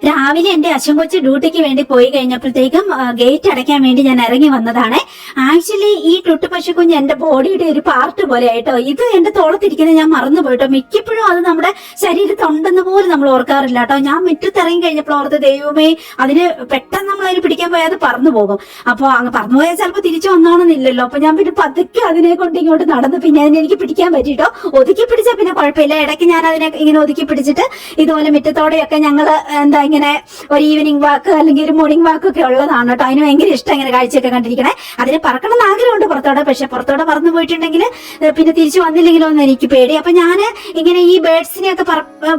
രാവിലെ എന്റെ അച്ഛൻ കൊച്ചു ഡ്യൂട്ടിക്ക് വേണ്ടി പോയി കഴിഞ്ഞപ്പോഴത്തേക്കും ഗേറ്റ് അടയ്ക്കാൻ വേണ്ടി ഞാൻ ഇറങ്ങി വന്നതാണ്. ആക്ച്വലി ഈ ടുട്ടു പശുക്കുഞ്ഞ് എന്റെ ബോഡിയുടെ ഒരു പാർട്ട് പോലെ ആയിട്ടോ. ഇത് എന്റെ തോളത്തിരിക്കുന്നത് ഞാൻ മറന്നുപോയിട്ടോ. മിക്കപ്പോഴും അത് നമ്മുടെ ശരീരത്തുണ്ടെന്ന് പോലും നമ്മൾ ഓർക്കാറില്ല കേട്ടോ. ഞാൻ മുറ്റത്തിറങ്ങി കഴിഞ്ഞപ്പോൾ ഓർത്ത് ദൈവമേ, അതിന് പെട്ടെന്ന് നമ്മൾ അതിന് പിടിക്കാൻ പോയാൽ അത് പറന്നു പോകും. അപ്പൊ അങ്ങ് പറന്നു പോയാൽ ചിലപ്പോൾ തിരിച്ചു വന്നോണമെന്നില്ലല്ലോ. അപ്പൊ ഞാൻ പിന്നെ പതുക്കെ അതിനെ കൊണ്ട് ഇങ്ങോട്ട് നടന്നു. പിന്നെ അതിനെ എനിക്ക് പിടിക്കാൻ പറ്റിട്ടോ. ഒതുക്കി പിടിച്ചാൽ പിന്നെ കുഴപ്പമില്ല. ഇടയ്ക്ക് ഞാൻ അതിനെ ഇങ്ങനെ ഒതുക്കി പിടിച്ചിട്ട് ഇതുപോലെ മുറ്റത്തോടെയൊക്കെ ഞങ്ങള് ഇങ്ങനെ ഒരു ഈവനിങ് വാക്ക് അല്ലെങ്കിൽ ഒരു മോർണിംഗ് വാക്ക് ഒക്കെ ഉള്ളതാണ് കേട്ടോ. അതിന് ഭയങ്കര ഇഷ്ടം ഇങ്ങനെ കാഴ്ചയൊക്കെ കണ്ടിരിക്കണേ. അതിന് പറക്കണം എന്ന് ആഗ്രഹമുണ്ട് പുറത്തോടെ. പക്ഷെ പുറത്തോടെ പറന്നു പോയിട്ടുണ്ടെങ്കിൽ പിന്നെ തിരിച്ചു വന്നില്ലെങ്കിലോ എന്ന് എനിക്ക് പേടി. അപ്പൊ ഞാൻ ഇങ്ങനെ ഈ ബേർഡ്സിനെയൊക്കെ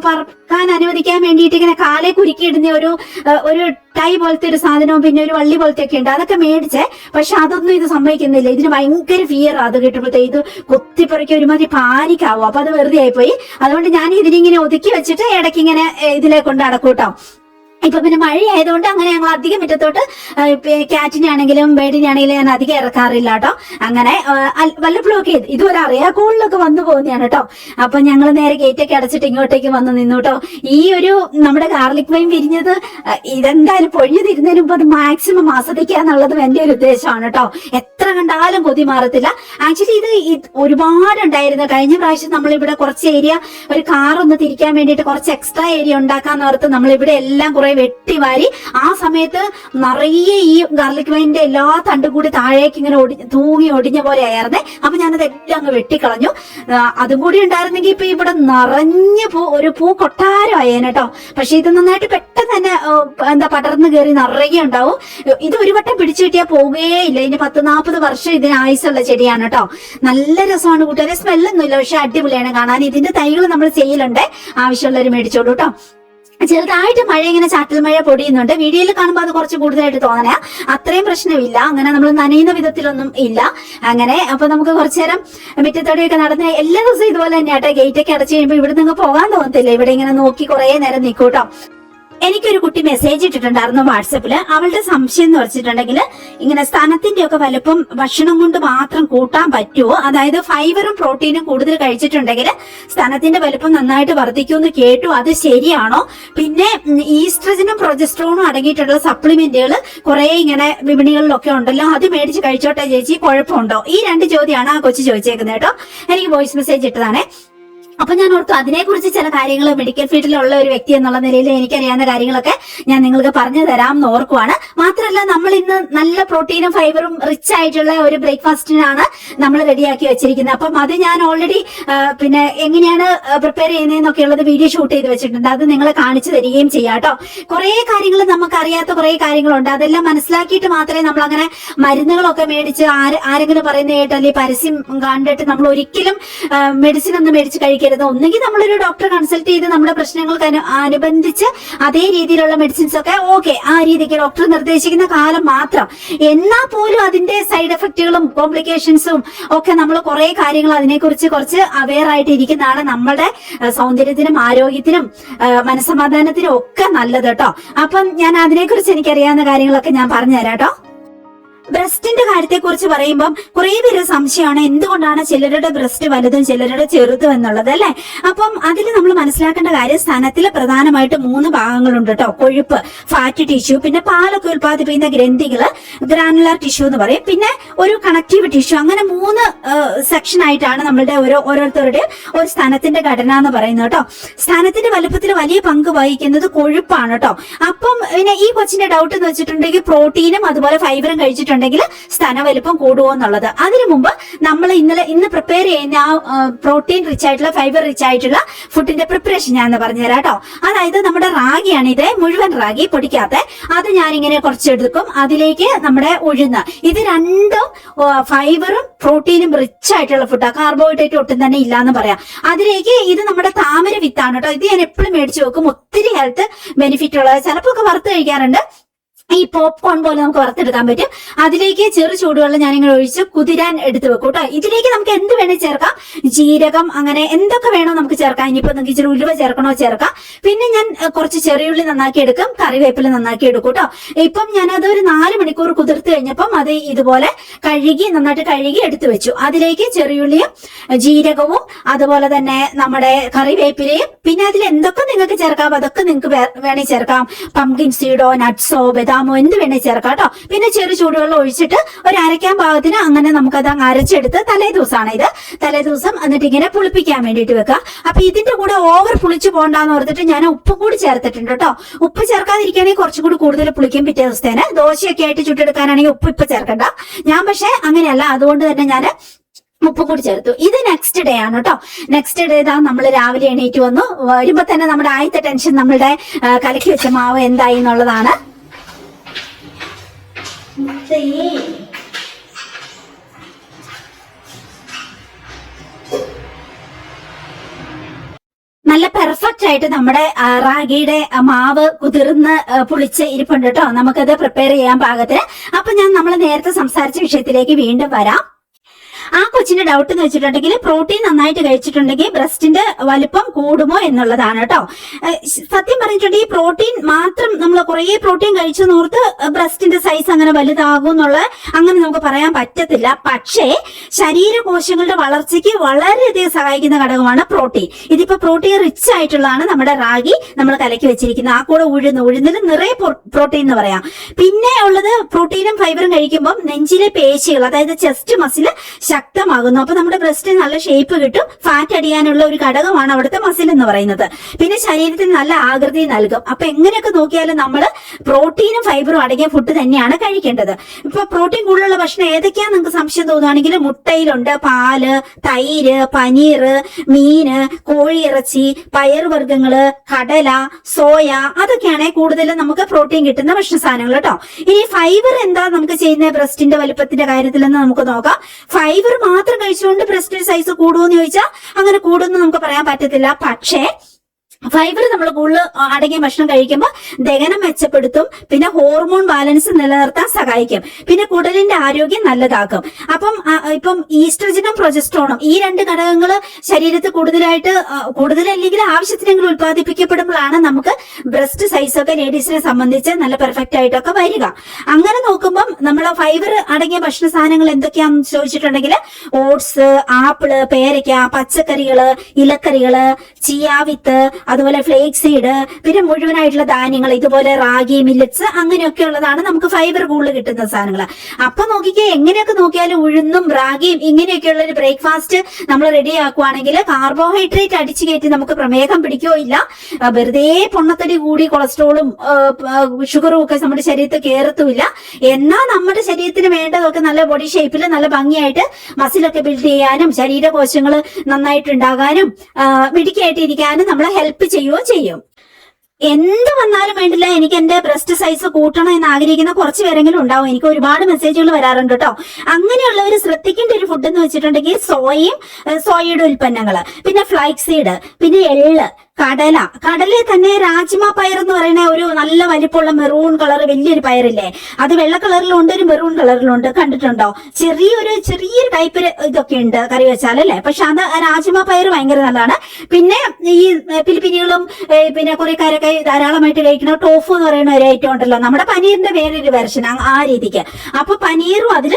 പറക്കാൻ അനുവദിക്കാൻ വേണ്ടിയിട്ട് ഇങ്ങനെ കാലെ കുരുക്കിയിടുന്ന ഒരു ടൈ പോലത്തെ ഒരു സാധനവും പിന്നെ ഒരു വള്ളി പോലത്തെ ഒക്കെ ഉണ്ട്. അതൊക്കെ മേടിച്ചേ. പക്ഷെ അതൊന്നും ഇത് സംഭവിക്കുന്നില്ല. ഇതിന് ഭയങ്കര ഫിയർ. അത് കിട്ടുമ്പോഴത്തേ ഇത് കൊത്തിപ്പറിക്ക് ഒരുമാതിരി പാനിക്കാവും. അപ്പൊ അത് വെറുതെ ആയിപ്പോയി. അതുകൊണ്ട് ഞാൻ ഇതിനിങ്ങനെ ഒതുക്കി വെച്ചിട്ട് ഇടയ്ക്ക് ഇങ്ങനെ ഇതിലെ കൊണ്ട് നടക്കൂട്ടോ. ഇപ്പൊ പിന്നെ മഴയായതുകൊണ്ട് അങ്ങനെ ഞങ്ങൾ അധികം മുറ്റത്തോട്ട് ക്യാറ്റിനെ ആണെങ്കിലും ബേഡിനെ ആണെങ്കിലും ഞാൻ അധികം ഇറക്കാറില്ല കേട്ടോ. അങ്ങനെ വല്ലപ്പോഴും ഒക്കെ ഇതുപോലെ അറിയാക്കോളിലൊക്കെ വന്നു പോകുന്നതാണ് കേട്ടോ. അപ്പൊ ഞങ്ങൾ നേരെ ഗേറ്റൊക്കെ അടച്ചിട്ട് ഇങ്ങോട്ടേക്ക് വന്ന് നിന്നു കേട്ടോ. ഈ ഒരു നമ്മുടെ ഗാർലിക് വൈൻ വിരിഞ്ഞത് ഇതെന്തായാലും പൊഴിഞ്ഞു തിരുന്നതിന് മുമ്പ് അത് മാക്സിമം ആസ്വദിക്കുക എന്നുള്ളതും എന്റെ ഒരു ഉദ്ദേശമാണ് കേട്ടോ. എത്ര കണ്ടാലും കൊതി മാറത്തില്ല. ആക്ച്വലി ഇത് ഒരുപാടുണ്ടായിരുന്നു. കഴിഞ്ഞ പ്രാവശ്യം നമ്മളിവിടെ കുറച്ച് ഏരിയ ഒരു കാറൊന്ന് തിരിക്കാൻ വേണ്ടിയിട്ട് കുറച്ച് എക്സ്ട്രാ ഏരിയ ഉണ്ടാക്കാന്ന് ഓർത്ത് നമ്മളിവിടെ എല്ലാം കുറെ വെട്ടിവാരി ആ സമയത്ത് നിറയെ ഈ ഗാർലിക് വൈൻ്റെ എല്ലാ തണ്ടും കൂടി താഴേക്ക് ഇങ്ങനെ തൂങ്ങി ഒടിഞ്ഞ പോലെ ആയിരുന്നേ. അപ്പൊ ഞാനതെല്ലാം അങ്ങ് വെട്ടിക്കളഞ്ഞു. അതും കൂടി ഉണ്ടായിരുന്നെങ്കിൽ ഇപ്പൊ ഇവിടെ നിറഞ്ഞ ഒരു പൂ കൊട്ടാരമായേനെ കേട്ടോ. പക്ഷെ ഇത് നന്നായിട്ട് പെട്ടെന്ന് തന്നെ പടർന്നു കയറി നിറയെ ഉണ്ടാവും. ഇത് ഒരു വട്ടം പിടിച്ചു കിട്ടിയാൽ പോവുകയില്ല. ഇതിന് 10-40 വർഷം ഇതിന് ആയുസുള്ള ചെടിയാണ് കേട്ടോ. നല്ല രസമാണ് കൂട്ടുകാരെ. സ്മെല്ലൊന്നുമില്ല, പക്ഷെ അടിപൊളിയാണ് കാണാൻ. ഇതിന്റെ തൈകൾ നമ്മൾ ചെയ്യലുണ്ട്. ആവശ്യമുള്ളവർ മേടിച്ചോളൂ കേട്ടോ. ചെറുതായിട്ട് മഴ ഇങ്ങനെ ചാറ്റൽ മഴ പൊടിയുന്നുണ്ട്. വീഡിയോയിൽ കാണുമ്പോൾ അത് കുറച്ച് കൂടുതലായിട്ട് തോന്നണ. അത്രയും പ്രശ്നമില്ല. അങ്ങനെ നമ്മൾ നനയുന്ന വിധത്തിലൊന്നും ഇല്ല. അങ്ങനെ അപ്പൊ നമുക്ക് കുറച്ചു നേരം മുറ്റത്തോടെയൊക്കെ നടന്ന് എല്ലാ ദിവസവും ഇതുപോലെ തന്നെയാട്ടെ. ഗേറ്റ് ഒക്കെ അടച്ചു കഴിയുമ്പോൾ ഇവിടെ നിങ്ങൾ പോകാൻ തോന്നത്തില്ല. ഇവിടെ ഇങ്ങനെ നോക്കി കുറെ നേരം നിൽക്കൂട്ടോ. എനിക്കൊരു കുട്ടി മെസ്സേജ് ഇട്ടിട്ടുണ്ടായിരുന്നു വാട്സപ്പില്. അവളുടെ സംശയം എന്ന് വെച്ചിട്ടുണ്ടെങ്കിൽ ഇങ്ങനെ സ്തനത്തിന്റെ ഒക്കെ വലുപ്പം ഭക്ഷണം കൊണ്ട് മാത്രം കൂട്ടാൻ പറ്റുമോ? അതായത് ഫൈബറും പ്രോട്ടീനും കൂടുതൽ കഴിച്ചിട്ടുണ്ടെങ്കിൽ സ്തനത്തിന്റെ വലുപ്പം നന്നായിട്ട് വർദ്ധിക്കുമെന്ന് കേട്ടു. അത് ശരിയാണോ? പിന്നെ ഈസ്ട്രജനും പ്രൊജസ്ട്രോണും അടങ്ങിയിട്ടുള്ള സപ്ലിമെന്റുകൾ കുറെ ഇങ്ങനെ വിപണികളിലൊക്കെ ഉണ്ടല്ലോ, അത് മേടിച്ച് കഴിച്ചോട്ടെ ചേച്ചി, കുഴപ്പമുണ്ടോ? ഈ 2 ചോദ്യമാണ് ആ കൊച്ചു ചോദിച്ചേക്കുന്നത് കേട്ടോ. എനിക്ക് വോയിസ് മെസ്സേജ് ഇട്ടതാണേ. അപ്പൊ ഞാൻ ഓർത്തു അതിനെക്കുറിച്ച് ചില കാര്യങ്ങൾ മെഡിക്കൽ ഫീൽഡിലുള്ള ഒരു വ്യക്തി എന്നുള്ള നിലയിൽ എനിക്കറിയാവുന്ന കാര്യങ്ങളൊക്കെ ഞാൻ നിങ്ങൾക്ക് പറഞ്ഞു തരാം എന്ന് ഓർക്കുവാണ്. മാത്രമല്ല, നമ്മൾ ഇന്ന് നല്ല പ്രോട്ടീനും ഫൈബറും റിച്ച് ആയിട്ടുള്ള ഒരു ബ്രേക്ക്ഫാസ്റ്റിനാണ് നമ്മൾ റെഡിയാക്കി വെച്ചിരിക്കുന്നത്. അപ്പം അത് ഞാൻ ഓൾറെഡി പിന്നെ എങ്ങനെയാണ് പ്രിപ്പയർ ചെയ്യുന്നതെന്നൊക്കെ ഉള്ളത് വീഡിയോ ഷൂട്ട് ചെയ്ത് വെച്ചിട്ടുണ്ട്. അത് നിങ്ങളെ കാണിച്ചു തരികയും ചെയ്യാം കേട്ടോ. കുറെ കാര്യങ്ങൾ നമുക്ക് അറിയാത്ത കുറെ കാര്യങ്ങളുണ്ട്. അതെല്ലാം മനസ്സിലാക്കിയിട്ട് മാത്രമേ നമ്മൾ അങ്ങനെ മരുന്നുകളൊക്കെ മേടിച്ച് ആരെങ്കിലും പറയുന്ന കേട്ടോ അല്ലെങ്കിൽ പരസ്യം കണ്ടിട്ട് നമ്മൾ ഒരിക്കലും മെഡിസിൻ ഒന്നും മേടിച്ച് കഴിക്കുക. ഒന്നെങ്കിൽ നമ്മളൊരു ഡോക്ടറെ കൺസൾട്ട് ചെയ്ത് നമ്മുടെ പ്രശ്നങ്ങൾക്ക് അനുബന്ധിച്ച് അതേ രീതിയിലുള്ള മെഡിസിൻസ് ഒക്കെ ഓക്കെ ആ രീതിക്ക് ഡോക്ടർ നിർദ്ദേശിക്കുന്ന കാലം മാത്രം. എന്നാൽ പോലും അതിന്റെ സൈഡ് എഫക്റ്റുകളും കോംപ്ലിക്കേഷൻസും ഒക്കെ നമ്മൾ കുറെ കാര്യങ്ങൾ അതിനെക്കുറിച്ച് കുറച്ച് അവെയർ ആയിട്ട് ഇരിക്കുന്നതാണ് നമ്മുടെ സൗന്ദര്യത്തിനും ആരോഗ്യത്തിനും മനസ്സമാധാനത്തിനും ഒക്കെ നല്ലത് കേട്ടോ. അപ്പം ഞാൻ അതിനെക്കുറിച്ച് എനിക്കറിയാവുന്ന കാര്യങ്ങളൊക്കെ ഞാൻ പറഞ്ഞുതരാം കേട്ടോ. ബ്രസ്റ്റിന്റെ കാര്യത്തെ കുറിച്ച് പറയുമ്പോൾ കുറെ പേര് സംശയമാണ് എന്തുകൊണ്ടാണ് ചിലരുടെ ബ്രസ്റ്റ് വലുതും ചിലരുടെ ചെറുതും എന്നുള്ളത് അല്ലെ. അപ്പം അതിൽ നമ്മൾ മനസ്സിലാക്കേണ്ട കാര്യം സ്തനത്തിൽ പ്രധാനമായിട്ട് 3 ഭാഗങ്ങളുണ്ട് കേട്ടോ. കൊഴുപ്പ്, ഫാറ്റ് ടിഷ്യൂ, പിന്നെ പാലൊക്കെ ഉൽപ്പാദിപ്പിക്കുന്ന ഗ്രന്ഥികള്, ഗ്രാനുലാർ ടിഷ്യൂ എന്ന് പറയും, പിന്നെ ഒരു കണക്റ്റീവ് ടിഷ്യൂ. അങ്ങനെ 3 സെക്ഷൻ ആയിട്ടാണ് നമ്മളുടെ ഓരോരുത്തരുടെ ഒരു സ്തനത്തിന്റെ ഘടന എന്ന് പറയുന്നത് കേട്ടോ. സ്തനത്തിന്റെ വലുപ്പത്തിൽ വലിയ പങ്ക് വഹിക്കുന്നത് കൊഴുപ്പാണ് കേട്ടോ. അപ്പം പിന്നെ ഈ കൊച്ചിന്റെ ഡൗട്ട് എന്ന് വെച്ചിട്ടുണ്ടെങ്കിൽ പ്രോട്ടീനും അതുപോലെ ഫൈബറും കഴിച്ചിട്ടുണ്ട് സ്തന വലിപ്പം കൂടുമോ എന്നുള്ളത്. അതിനു മുമ്പ് നമ്മൾ ഇന്ന് പ്രിപ്പയർ ചെയ്യുന്ന ആ പ്രോട്ടീൻ റിച്ച് ആയിട്ടുള്ള ഫൈബർ റിച്ച് ആയിട്ടുള്ള ഫുഡിന്റെ പ്രിപ്പറേഷൻ ഞാൻ പറഞ്ഞുതരാം കേട്ടോ. അതായത് നമ്മുടെ റാഗിയാണ് ഇത്, മുഴുവൻ റാഗി പൊടിക്കാത്ത. അത് ഞാനിങ്ങനെ കുറച്ചെടുക്കും. അതിലേക്ക് നമ്മുടെ ഉഴുന്ന്, ഇത് രണ്ടും ഫൈബറും പ്രോട്ടീനും റിച്ച് ആയിട്ടുള്ള ഫുഡാണ്. കാർബോഹൈഡ്രേറ്റ് ഒട്ടും തന്നെ ഇല്ലാന്ന് പറയാം. അതിലേക്ക് ഇത് നമ്മുടെ താമര വിത്താണ് കേട്ടോ. ഇത് ഞാൻ എപ്പോഴും മേടിച്ചു വെക്കും. ഒത്തിരി ഹെൽത്ത് ബെനിഫിറ്റ് ഉള്ളത്. ചിലപ്പോൾ ഒക്കെ വറുത്ത് കഴിക്കാറുണ്ട്. ഈ പോപ്കോൺ പോലെ നമുക്ക് വറുത്തെടുക്കാൻ പറ്റും. അതിലേക്ക് ചെറു ചൂടുവെള്ളം ഞാനിങ്ങനെ ഒഴിച്ച് കുതിരാൻ എടുത്ത് വെക്കും കേട്ടോ. ഇതിലേക്ക് നമുക്ക് എന്ത് വേണേ ചേർക്കാം, ജീരകം അങ്ങനെ എന്തൊക്കെ വേണോ നമുക്ക് ചേർക്കാം. ഇനിയിപ്പോ നിങ്ങൾക്ക് ഇച്ചിരി ഉലുവ ചേർക്കണോ ചേർക്കാം. പിന്നെ ഞാൻ കുറച്ച് ചെറിയുള്ളി നന്നാക്കി എടുക്കും, കറിവേപ്പില നന്നാക്കി എടുക്കും കേട്ടോ. ഇപ്പം ഞാനത് ഒരു 4 മണിക്കൂർ കുതിർത്ത് കഴിഞ്ഞപ്പം അത് ഇതുപോലെ നന്നായിട്ട് കഴുകി എടുത്തു വെച്ചു. അതിലേക്ക് ചെറിയുള്ളിയും ജീരകവും അതുപോലെ തന്നെ നമ്മുടെ കറിവേപ്പിലയും പിന്നെ അതിൽ എന്തൊക്കെ നിങ്ങൾക്ക് ചേർക്കാം അതൊക്കെ നിങ്ങൾക്ക് വേണേ ചേർക്കാം. പംകിൻ സീഡോ നട്ട്സോ ബദാമോ എന്ത് വേണേ ചേർക്കാം കേട്ടോ. പിന്നെ ചെറു ചൂടുവെള്ളം ഒഴിച്ചിട്ട് ഒരു അരയ്ക്കാൻ പാകത്തിന് അങ്ങനെ നമുക്കത് അങ്ങ് അരച്ചെടുത്ത് തലേദിവസമാണ് ഇത്. തലേദിവസം എന്നിട്ട് ഇങ്ങനെ പുളിപ്പിക്കാൻ വേണ്ടിയിട്ട് വെക്കുക. അപ്പൊ ഇതിന്റെ കൂടെ ഓവർ പുളിച്ചു പോകണ്ടെന്ന് ഓർത്തിട്ട് ഞാൻ ഉപ്പ് കൂടി ചേർത്തിട്ടുണ്ട് കേട്ടോ. ഉപ്പ് ചേർക്കാതിരിക്കുകയാണെങ്കിൽ കുറച്ചും കൂടി കൂടുതൽ പുളിക്കും പിറ്റേ ദിവസത്തേന്. ദോശയൊക്കെ ആയിട്ട് ചുട്ടെടുക്കാനാണെങ്കിൽ ഉപ്പ് ഇപ്പൊ ചേർക്കണ്ട. ഞാൻ പക്ഷെ അങ്ങനെയല്ല, അതുകൊണ്ട് തന്നെ ഞാൻ ഉപ്പ് കൂടി ചേർത്തു. ഇത് നെക്സ്റ്റ് ഡേ ആണ് കേട്ടോ. നെക്സ്റ്റ് ഡേ ഇതാ നമ്മൾ രാവിലെ എണീറ്റ് വന്നു. വരുമ്പോ തന്നെ നമ്മുടെ ആദ്യത്തെ ടെൻഷൻ നമ്മളുടെ കലക്കി വെച്ച മാവ് എന്തായി എന്നുള്ളതാണ്. നല്ല പെർഫെക്റ്റ് ആയിട്ട് നമ്മുടെ റാഗിയുടെ മാവ് കുതിർന്ന് പുളിച്ച് ഇരിപ്പുണ്ട് കേട്ടോ. നമുക്കത് പ്രിപ്പയർ ചെയ്യാൻ പാകത്തിന്. അപ്പൊ ഞാൻ നമ്മൾ നേരത്തെ സംസാരിച്ച വിഷയത്തിലേക്ക് വീണ്ടും വരാം. ആ കൊച്ചിന്റെ ഡൗട്ട് എന്ന് വെച്ചിട്ടുണ്ടെങ്കിൽ പ്രോട്ടീൻ നന്നായിട്ട് കഴിച്ചിട്ടുണ്ടെങ്കിൽ ബ്രസ്റ്റിന്റെ വലുപ്പം കൂടുമോ എന്നുള്ളതാണ് കേട്ടോ. സത്യം പറഞ്ഞിട്ടുണ്ടെങ്കിൽ ഈ പ്രോട്ടീൻ മാത്രം നമ്മൾ കുറേ പ്രോട്ടീൻ കഴിച്ചെന്നോർത്ത് ബ്രസ്റ്റിന്റെ സൈസ് അങ്ങനെ വലുതാകും എന്നുള്ള അങ്ങനെ നമുക്ക് പറയാൻ പറ്റത്തില്ല. പക്ഷേ ശരീരകോശങ്ങളുടെ വളർച്ചയ്ക്ക് വളരെയധികം സഹായിക്കുന്ന ഘടകമാണ് പ്രോട്ടീൻ. ഇതിപ്പോ പ്രോട്ടീൻ റിച്ച് ആയിട്ടുള്ളതാണ് നമ്മുടെ റാഗി നമ്മൾ കലക്കി വെച്ചിരിക്കുന്നത്. ആ കൂടെ ഉഴുന്നിൽ നിറയെ പ്രോട്ടീൻ എന്ന് പറയാം. പിന്നെ ഉള്ളത് പ്രോട്ടീനും ഫൈബറും കഴിക്കുമ്പോൾ നെഞ്ചിലെ പേശികൾ അതായത് ചെസ്റ്റ് മസിൽ ശക്തമാകുന്നു. അപ്പൊ നമ്മുടെ ബ്രസ്റ്റിന് നല്ല ഷേപ്പ് കിട്ടും. ഫാറ്റ് അടിയാനുള്ള ഒരു ഘടകമാണ് അവിടുത്തെ മസിൽ എന്ന് പറയുന്നത്. പിന്നെ ശരീരത്തിന് നല്ല ആകൃതി നൽകും. അപ്പൊ എങ്ങനെയൊക്കെ നോക്കിയാലും നമ്മൾ പ്രോട്ടീനും ഫൈബറും അടങ്ങിയ ഫുഡ് തന്നെയാണ് കഴിക്കേണ്ടത്. ഇപ്പൊ പ്രോട്ടീൻ കൂടുതലുള്ള ഭക്ഷണം ഏതൊക്കെയാ നിങ്ങൾക്ക് സംശയം തോന്നുകയാണെങ്കിൽ മുട്ടയിലുണ്ട്, പാല്, തൈര്, പനീർ, മീന്, കോഴിയിറച്ചി, പയറുവർഗ്ഗങ്ങള്, കടല, സോയ അതൊക്കെയാണ് കൂടുതലും നമുക്ക് പ്രോട്ടീൻ കിട്ടുന്ന ഭക്ഷണ സാധനങ്ങൾ കേട്ടോ. ഇനി ഫൈബർ എന്താ നമുക്ക് ചെയ്യുന്ന ബ്രസ്റ്റിന്റെ വലുപ്പത്തിന്റെ കാര്യത്തിലെന്ന് നമുക്ക് നോക്കാം. ഫൈബർ മാത്രം കഴിച്ചുകൊണ്ട് ബ്രസ്റ്റ് സൈസ് കൂടുമെന്ന് ചോദിച്ചാൽ അങ്ങനെ കൂടുമെന്ന് നമുക്ക് പറയാൻ പറ്റത്തില്ല. പക്ഷേ ഫൈബർ നമ്മൾ കൂടുതൽ അടങ്ങിയ ഭക്ഷണം കഴിക്കുമ്പോൾ ദഹനം മെച്ചപ്പെടുത്തും. പിന്നെ ഹോർമോൺ ബാലൻസ് നിലനിർത്താൻ സഹായിക്കും. പിന്നെ കുടലിന്റെ ആരോഗ്യം നല്ലതാക്കും. ഇപ്പം ഈസ്ട്രജനും പ്രൊജസ്ട്രോണും ഈ 2 ഘടകങ്ങൾ ശരീരത്തിൽ കൂടുതലല്ലെങ്കിൽ ആവശ്യത്തിനെങ്കിലും ഉത്പാദിപ്പിക്കപ്പെടുമ്പോഴാണ് നമുക്ക് ബ്രസ്റ്റ് സൈസ് ഒക്കെ ലേഡീസിനെ സംബന്ധിച്ച് നല്ല പെർഫെക്റ്റ് ആയിട്ടൊക്കെ വരിക. അങ്ങനെ നോക്കുമ്പം നമ്മൾ ഫൈബർ അടങ്ങിയ ഭക്ഷണ സാധനങ്ങൾ എന്തൊക്കെയാണെന്ന് ചോദിച്ചിട്ടുണ്ടെങ്കിൽ ഓട്സ്, ആപ്പിള്, പേരയ്ക്ക, പച്ചക്കറികള്, ഇലക്കറികള്, ചിയാവിത്ത്, അതുപോലെ ഫ്ലേക്സ് സീഡ്, പിന്നെ മുഴുവനായിട്ടുള്ള ധാന്യങ്ങൾ ഇതുപോലെ റാഗി, മില്ലറ്റ്സ് അങ്ങനെയൊക്കെ ഉള്ളതാണ് നമുക്ക് ഫൈബർ കൂടുതൽ കിട്ടുന്ന സാധനങ്ങൾ. അപ്പൊ നോക്കിക്കേ, എങ്ങനെയൊക്കെ നോക്കിയാലും ഉഴുന്നും റാഗിയും ഇങ്ങനെയൊക്കെയുള്ള ഒരു ബ്രേക്ക്ഫാസ്റ്റ് നമ്മൾ റെഡി ആക്കുവാണെങ്കിൽ കാർബോഹൈഡ്രേറ്റ് അടിച്ചു കയറ്റി നമുക്ക് പ്രമേഹം പിടിക്കുകയോ ഇല്ല. വെറുതെ പൊണ്ണത്തടി കൂടി കൊളസ്ട്രോളും ഷുഗറും ഒക്കെ നമ്മുടെ ശരീരത്തിൽ കയറത്തുമില്ല. എന്നാൽ നമ്മുടെ ശരീരത്തിന് വേണ്ടതൊക്കെ നല്ല ബോഡി ഷേപ്പിൽ നല്ല ഭംഗിയായിട്ട് മസിലൊക്കെ ബിൽഡ് ചെയ്യാനും ശരീരകോശങ്ങൾ നന്നായിട്ടുണ്ടാകാനും മിടുക്കിയായിട്ടിരിക്കാനും നമ്മളെ ഹെൽപ്പ് ചെയ്യുകയോ ചെയ്യും. എന്ത് വന്നാലും വേണ്ടില്ല, എനിക്ക് എന്റെ ബ്രസ്റ്റ് സൈസ് കൂട്ടണം എന്ന് ആഗ്രഹിക്കുന്ന കുറച്ച് പേരെങ്കിലും ഉണ്ടാവും. എനിക്ക് ഒരുപാട് മെസ്സേജുകൾ വരാറുണ്ട് കേട്ടോ. അങ്ങനെയുള്ളവർ ശ്രദ്ധിക്കേണ്ട ഒരു ഫുഡ് എന്ന് വെച്ചിട്ടുണ്ടെങ്കിൽ സോയയുടെ ഉൽപ്പന്നങ്ങള്, പിന്നെ ഫ്ലാക്സ് സീഡ്, പിന്നെ എള്ള്, കടലിൽ തന്നെ രാജ്മ പയർ എന്ന് പറയുന്ന ഒരു നല്ല വലിപ്പമുള്ള മെറൂൺ കളർ വലിയൊരു പയറില്ലേ, അത് വെള്ള കളറിലുണ്ട്, ഒരു മെറൂൺ കളറിലുണ്ട്. കണ്ടിട്ടുണ്ടോ? ചെറിയൊരു ടൈപ്പ് ഇതൊക്കെ ഉണ്ട് കറി വെച്ചാലല്ലേ. പക്ഷെ അത് രാജ്മ പയർ ഭയങ്കര നല്ലതാണ്. പിന്നെ ഈ ഫിലിപ്പീനുകളും പിന്നെ കൊറിയക്കാരൊക്കെ ധാരാളമായിട്ട് കഴിക്കുന്ന ടോഫു എന്ന് പറയുന്ന ഒരു ഐറ്റം ഉണ്ടല്ലോ, നമ്മുടെ പനീറിന്റെ വേറൊരു വെർഷൻ ആ രീതിക്ക്. അപ്പൊ പനീറും അതിൽ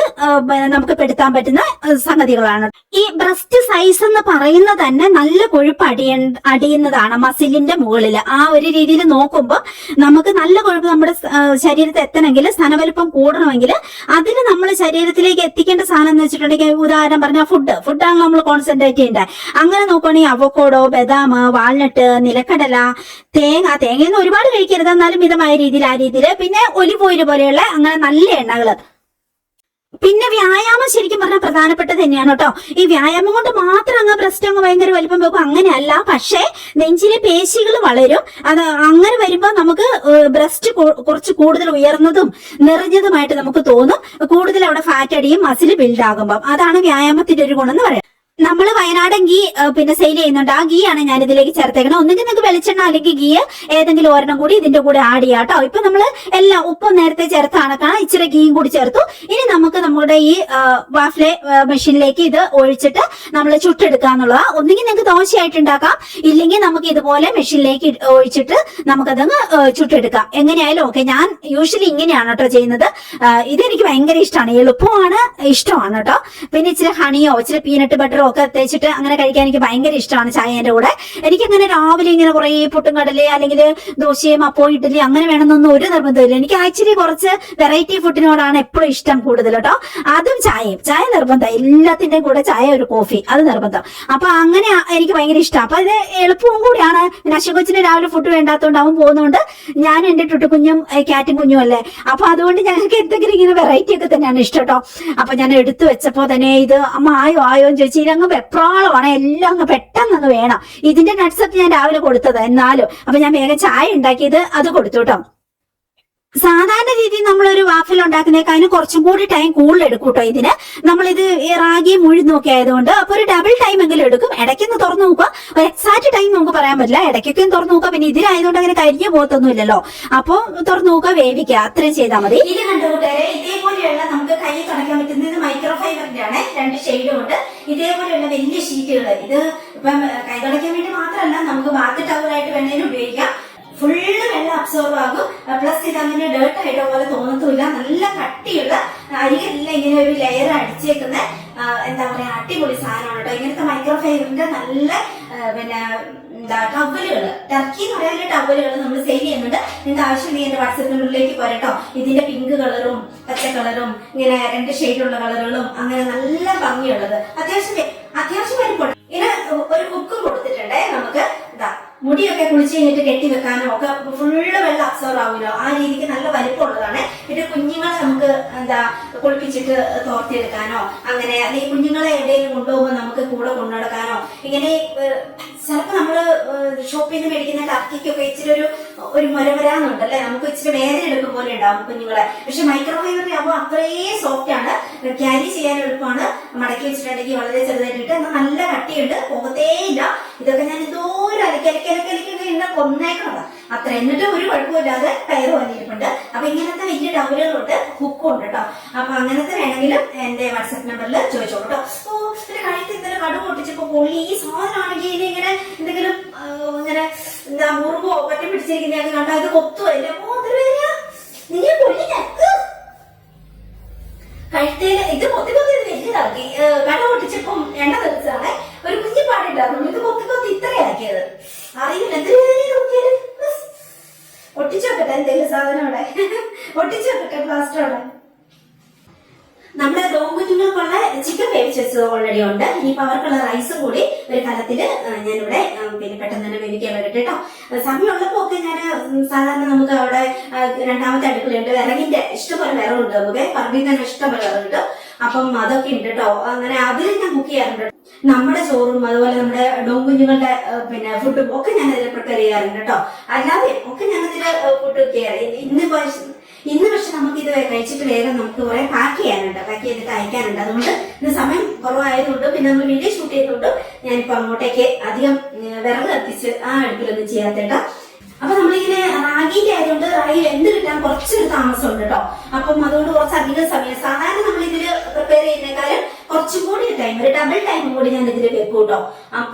നമുക്ക് പെടുത്താൻ പറ്റുന്ന സംഗതികളാണ്. ഈ ബ്രസ്റ്റ് സൈസ് എന്ന് പറയുന്നത് തന്നെ നല്ല കൊഴുപ്പ് അടിയുന്നതാണ് മസിലിന്റെ മുകളിൽ. ആ ഒരു രീതിയിൽ നോക്കുമ്പോൾ നമുക്ക് നല്ല കൊഴുപ്പ് നമ്മുടെ ശരീരത്തിൽ എത്തണമെങ്കിൽ, സ്ഥാനവലിപ്പം കൂടണമെങ്കിൽ അതിന് നമ്മൾ ശരീരത്തിലേക്ക് എത്തിക്കേണ്ട സാധനം എന്ന് വെച്ചിട്ടുണ്ടെങ്കിൽ, ഉദാഹരണം പറഞ്ഞാൽ ഫുഡാണ് നമ്മൾ കോൺസെൻട്രേറ്റ് ചെയ്യേണ്ടത്. അങ്ങനെ നോക്കുകയാണെങ്കിൽ അവോക്കാഡോ, ബദാം, വാൾനട്ട്, നിലക്കടല, തേങ്ങയൊന്നും ഒരുപാട് കഴിക്കരുത്, എന്നാലും മിതമായ രീതിയിൽ ആ രീതിയിൽ. പിന്നെ ഒലിവ് ഓയിൽ പോലെയുള്ള അങ്ങനെ നല്ല എണ്ണകള്. പിന്നെ വ്യായാമം ശരിക്കും പറഞ്ഞാൽ പ്രധാനപ്പെട്ടത് തന്നെയാണ് കേട്ടോ. ഈ വ്യായാമം കൊണ്ട് മാത്രം അങ്ങ് ബ്രസ്റ്റ് അങ്ങ് ഭയങ്കര വലിപ്പം വെക്കും അങ്ങനെയല്ല. പക്ഷേ നെഞ്ചിലെ പേശികൾ വളരും. അത് അങ്ങനെ വരുമ്പോൾ നമുക്ക് ബ്രസ്റ്റ് കുറച്ച് കൂടുതൽ ഉയർന്നതും നിറഞ്ഞതുമായിട്ട് നമുക്ക് തോന്നും. കൂടുതൽ അവിടെ ഫാറ്റ് അടിയും മസിൽ ബിൽഡ് ആകുമ്പോൾ. അതാണ് വ്യായാമത്തിന്റെ ഒരു ഗുണം എന്ന് പറയാം. നമ്മൾ വയനാടൻ ഗീ പിന്നെ സെയിൽ ചെയ്യുന്നുണ്ട്. ആ ഗീ ആണ് ഞാൻ ഇതിലേക്ക് ചേർത്തേക്കണം. ഒന്നുകിൽ നിങ്ങൾക്ക് വെളിച്ചെണ്ണ അല്ലെങ്കിൽ ഗീ ഏതെങ്കിലും ഒരെണ്ണം കൂടി ഇതിന്റെ കൂടെ ആഡ് ചെയ്യാം കേട്ടോ. ഇപ്പൊ നമ്മൾ എല്ലാം ഉപ്പും നേരത്തെ ചേർത്ത് കണക്കാണ്, ഇച്ചിരി ഗീയും കൂടി ചേർത്തു. ഇനി നമുക്ക് നമ്മുടെ ഈ വാഫ്ലെ മെഷീനിലേക്ക് ഇത് ഒഴിച്ചിട്ട് നമ്മൾ ചുട്ടെടുക്കാന്നുള്ളതാ. ഒന്നുകിൽ നിങ്ങൾക്ക് ദോശയായിട്ട് ഉണ്ടാക്കാം, ഇല്ലെങ്കിൽ നമുക്ക് ഇതുപോലെ മെഷീനിലേക്ക് ഒഴിച്ചിട്ട് നമുക്കതങ്ങ് ചുട്ടെടുക്കാം. എങ്ങനെയായാലും ഓക്കെ. ഞാൻ യൂഷ്വലി ഇങ്ങനെയാണ് കേട്ടോ ചെയ്യുന്നത്. ഇതെനിക്ക് ഭയങ്കര ഇഷ്ടമാണ്, എളുപ്പമാണ്, ഇഷ്ടമാണ് കേട്ടോ. പിന്നെ ഇച്ചിരി ഹണിയോ ഇച്ചിരി പീനട്ട് ബട്ടറോ ഒക്കെ തേച്ചിട്ട് അങ്ങനെ കഴിക്കാൻ എനിക്ക് ഭയങ്കര ഇഷ്ടമാണ് ചായന്റെ കൂടെ. എനിക്കങ്ങനെ രാവിലെ ഇങ്ങനെ കുറെ പുട്ടും കടലേ അല്ലെങ്കിൽ ദോശയും അപ്പോ ഇഡ്ഡലി അങ്ങനെ വേണമെന്നൊന്നും ഒരു നിർബന്ധമില്ല. എനിക്ക് ആക്ച്വലി കുറച്ച് വെറൈറ്റി ഫുഡിനോടാണ് എപ്പോഴും ഇഷ്ടം കൂടുതൽ കേട്ടോ. അതും ചായയും, ചായ നിർബന്ധം, എല്ലാത്തിന്റെയും കൂടെ ചായ ഒരു കോഫി അത് നിർബന്ധം. അപ്പൊ അങ്ങനെ എനിക്ക് ഭയങ്കര ഇഷ്ടം. അപ്പൊ ഇത് എളുപ്പവും കൂടിയാണ്. നശകൊച്ചിന് രാവിലെ ഫുഡ് വേണ്ടാത്തതുകൊണ്ട് അവൻ പോകുന്നതുകൊണ്ട് ഞാൻ എന്റെ ടുട്ടുകുഞ്ഞും ക്യാറ്റും കുഞ്ഞും അല്ലേ, അപ്പൊ അതുകൊണ്ട് ഞങ്ങൾക്ക് എന്തെങ്കിലും ഇങ്ങനെ വെറൈറ്റി ഒക്കെ തന്നെയാണ് ഇഷ്ടം കേട്ടോ. അപ്പൊ ഞാൻ എടുത്തു വെച്ചപ്പോ തന്നെ ഇത് അമ്മ ആയോ ആയോ എന്ന് ചോദിച്ചു. ഇതങ്ങ് വെപ്രാളമാണ്, എല്ലാം അങ്ങ് പെട്ടെന്ന് അങ്ങ് വേണം. ഇതിന്റെ നട്ട്സ് ഒക്കെ ഞാൻ രാവിലെ കൊടുത്തത് എന്നാലും. അപ്പൊ ഞാൻ വേഗം ചായ ഉണ്ടാക്കിയത് അത് കൊടുത്തു കേട്ടോ. സാധാരണ രീതിയിൽ നമ്മളൊരു വാഫൽ ഉണ്ടാക്കുന്നേക്കാളും കുറച്ചും കൂടി ടൈം കൂടുതൽ എടുക്കും കേട്ടോ ഇതിന്. നമ്മളിത് റാഗിയും ഉഴുന്നൊക്കെ ആയതുകൊണ്ട് അപ്പൊ ഒരു ഡബിൾ ടൈം എങ്കിലും എടുക്കും. ഇടയ്ക്കൊന്ന് തുറന്നു നോക്കുക, എക്സാക്ട് ടൈം നമുക്ക് പറയാൻ പറ്റില്ല. ഇടയ്ക്കൊക്കെ തുറന്നു നോക്കുക. പിന്നെ ഇതിലായതുകൊണ്ട് അങ്ങനെ കരിഞ്ഞു പോകത്തൊന്നും ഇല്ലല്ലോ. അപ്പൊ തുറന്നു നോക്കുക, വേവിക്കുക, അത്രയും ചെയ്താൽ മതി. ഇത് കണ്ടുകൂട്ടുകാരെ, ഇതേപോലെയുള്ള നമുക്ക് കൈ തുടയ്ക്കാൻ പറ്റുന്നത് മൈക്രോ ഫൈബറിന്റെ ആണ്. 2 ഷെയ്ഡും ഉണ്ട്. ഇതേപോലെയുള്ള വലിയ ഷീറ്റുകൾ, ഇത് ഇപ്പം കൈ തുടയ്ക്കാൻ വേണ്ടി മാത്രമല്ല, നമുക്ക് ബാത്ത് ടവലായിട്ട് വേണേലും ഉപയോഗിക്കാം. ഫുള്ള് വെള്ളം അബ്സോർവ് ആകും. പ്ലസ് ഇത് അങ്ങനെ ഡേർട്ട് ആയിട്ടോ പോലെ തോന്നത്തുമില്ല. നല്ല കട്ടിയുള്ള അരികെല്ലാം ഇങ്ങനെ ഒരു ലെയർ അടിച്ചേക്കുന്ന എന്താ പറയാ അടിപൊളി സാധനമാണ് കേട്ടോ. ഇങ്ങനത്തെ മൈക്രോ ഫൈബറിന്റെ നല്ല പിന്നെ എന്താ ടവലുകള്, ടർക്കി എന്ന് പറയുന്ന ടവലുകൾ നമ്മൾ സെയിൽ ചെയ്യുന്നുണ്ട്. നിങ്ങൾക്ക് ആവശ്യമുണ്ടെങ്കിൽ എന്റെ വാട്സ്ആപ്പ് നമ്പറിലേക്ക് പോരട്ടോ. ഇതിന്റെ പിങ്ക് കളറും പച്ച കളറും ഇങ്ങനെ 2 ഷെയ്ഡുള്ള കളറുകളും അങ്ങനെ നല്ല ഭംഗിയുള്ളത്, അത്യാവശ്യം വലിപ്പം. ഇങ്ങനെ ഒരു ഹുക്കും കൊടുത്തിട്ടുണ്ടേ നമുക്ക്. ഇതാ മുടിയൊക്കെ കുളിച്ച് കഴിഞ്ഞിട്ട് കെട്ടി വെക്കാനോ ഒക്കെ ഫുള്ള് വെള്ളം അബ്സോർവ് ആവുമല്ലോ, ആ രീതിക്ക് നല്ല വലിപ്പമുള്ളതാണ്. പിന്നെ കുഞ്ഞുങ്ങളെ നമുക്ക് എന്താ കുളിപ്പിച്ചിട്ട് തോർത്തിയെടുക്കാനോ അങ്ങനെ, അല്ലെങ്കിൽ കുഞ്ഞുങ്ങളെ എവിടെയെങ്കിലും കൊണ്ടുപോകുമ്പോൾ നമുക്ക് കൂടെ കൊണ്ടുനടക്കാനോ ഇങ്ങനെ. ചിലപ്പോൾ നമ്മള് ഷോപ്പിൽ നിന്ന് മേടിക്കുന്ന ടർക്കിക്കൊക്കെ ഇച്ചിരി ഒരു മുരവരാന്നുണ്ടല്ലേ, നമുക്ക് ഇച്ചിരി വേദന എടുക്കും പോലെ ഉണ്ടാവും കുഞ്ഞുങ്ങളെ. പക്ഷെ മൈക്രോ ഫൈബറിൽ ആകുമ്പോൾ അത്രയും സോഫ്റ്റ് ആണ്, ക്യാരി ചെയ്യാൻ എളുപ്പമാണ്. മടക്കി വെച്ചിട്ടുണ്ടെങ്കിൽ വളരെ ചെറുതായിട്ട് എന്നാൽ നല്ല കട്ടിയുണ്ട്, പോകത്തേ ഇല്ല. ഇതൊക്കെ ഞാൻ എന്തോരം അലക്കലക്കലക്കലക്കല കൊന്നേക്കണതാ അത്ര, എന്നിട്ട് ഒരു കുഴപ്പമില്ലാതെ കയറ് വന്നിരിപ്പുണ്ട്. അപ്പൊ ഇങ്ങനത്തെ വലിയ ടവലുകളുണ്ട്, ഹുക്കും ഉണ്ട് കേട്ടോ. അപ്പൊ അങ്ങനത്തെ വേണമെങ്കിലും എന്റെ വാട്സ്ആപ്പ് നമ്പറിൽ ചോദിച്ചോളൂ കേട്ടോ. ഓ പിന്നെ കഴുത്ത് ഇന്നലെ കടു പൊട്ടിച്ചപ്പോ പൊള്ളി. ഈ സാധനമാണെങ്കിൽ ഇനി ഇങ്ങനെ എന്തെങ്കിലും ഇങ്ങനെ എന്താ മുറിവോ പറ്റി പിടിച്ചിരിക്കുന്നതൊക്കെ കണ്ടാ ഇത് കൊത്തുവല്ലേ, നിങ്ങൾ പൊള്ളി കഴുത്തേല് ഇത് കൊത്തി വലിയതാക്കി. കട പൊട്ടിച്ചപ്പം എണ്ണ തെറിച്ചാണ്, ഒരു കുഞ്ഞു പാടുണ്ടായിരുന്നു. ഇത് കൊത്തി ഇത്രയാക്കിയത് അറിയില്ല. എന്തെങ്കിലും ഒട്ടിച്ചു വെക്കട്ടെ, എന്തെങ്കിലും സാധനം അവിടെ ഒട്ടിച്ചു വെക്കട്ടെ പ്ലാസ്റ്ററോടെ. നമ്മുടെ കുഞ്ഞുങ്ങൾക്കുള്ള ചിക്കൻ വേവിച്ച് വെച്ചത് ഓൾറെഡി ഉണ്ട്. ഇനിയിപ്പോ അവർക്കുള്ള റൈസും കൂടി ഒരു കലത്തില് ഞാനിവിടെ പിന്നെ പെട്ടെന്ന് തന്നെ വേവിക്കാൻ വേണ്ടിട്ട് കേട്ടോ. സമയമുള്ളപ്പോ ഒക്കെ ഞാൻ സാധാരണ നമുക്ക് അവിടെ 2ാമത്തെ അടുക്കളയുണ്ട്, വിറകിന്റെ ഇഷ്ടംപോലെ വിറകുണ്ട്. നമുക്ക് പറമ്പിൽ തന്നെ ഇഷ്ടംപോലെ വിറകുണ്ട്. അപ്പം അതൊക്കെ ഉണ്ട് കേട്ടോ. അങ്ങനെ അതിൽ ഞാൻ കുക്ക് ചെയ്യാറുണ്ട്. നമ്മുടെ ചോറും അതുപോലെ നമ്മുടെ കുഞ്ഞുങ്ങളുടെ പിന്നെ ഫുഡും ഒക്കെ ഞാൻ അതിൽ പ്രിപ്പയർ ചെയ്യാറുണ്ട് കേട്ടോ. അല്ലാതെ ഒക്കെ ഞാൻ അതില് ഫുഡ് കുക്ക് ചെയ്യാറ്. ഇന്ന് പക്ഷെ നമുക്ക് ഇത് കഴിച്ചിട്ട് വേഗം നമുക്ക് കുറെ പാക്ക് ചെയ്യാനുണ്ട്, പാക്ക് ചെയ്തിട്ട് അയക്കാനുണ്ട്. അതുകൊണ്ട് ഇന്ന് സമയം കുറവായതുകൊണ്ട് പിന്നെ നമ്മൾ വീഡിയോ ഷൂട്ട് ചെയ്തുകൊണ്ട് ഞാനിപ്പോ അങ്ങോട്ടേക്ക് അധികം വിറക് കത്തിച്ച് ആ അടുപ്പിലൊന്നും ചെയ്യാത്തേട്ടാ. അപ്പൊ നമ്മളിങ്ങനെ റാഗിന്റെ ആയതുകൊണ്ട് റാഗി എന്ത് കിട്ടാൻ കുറച്ചൊരു താമസമുണ്ട് കേട്ടോ. അപ്പം അതുകൊണ്ട് കുറച്ചധികം സമയം സാധാരണ നമ്മൾ ഇതില് പ്രിപ്പയർ ചെയ്യുന്നേക്കാളും കുറച്ചും കൂടി ടൈം, ഒരു ഡബിൾ ടൈമും കൂടി ഞാൻ ഇതിൽ വെക്കും കേട്ടോ.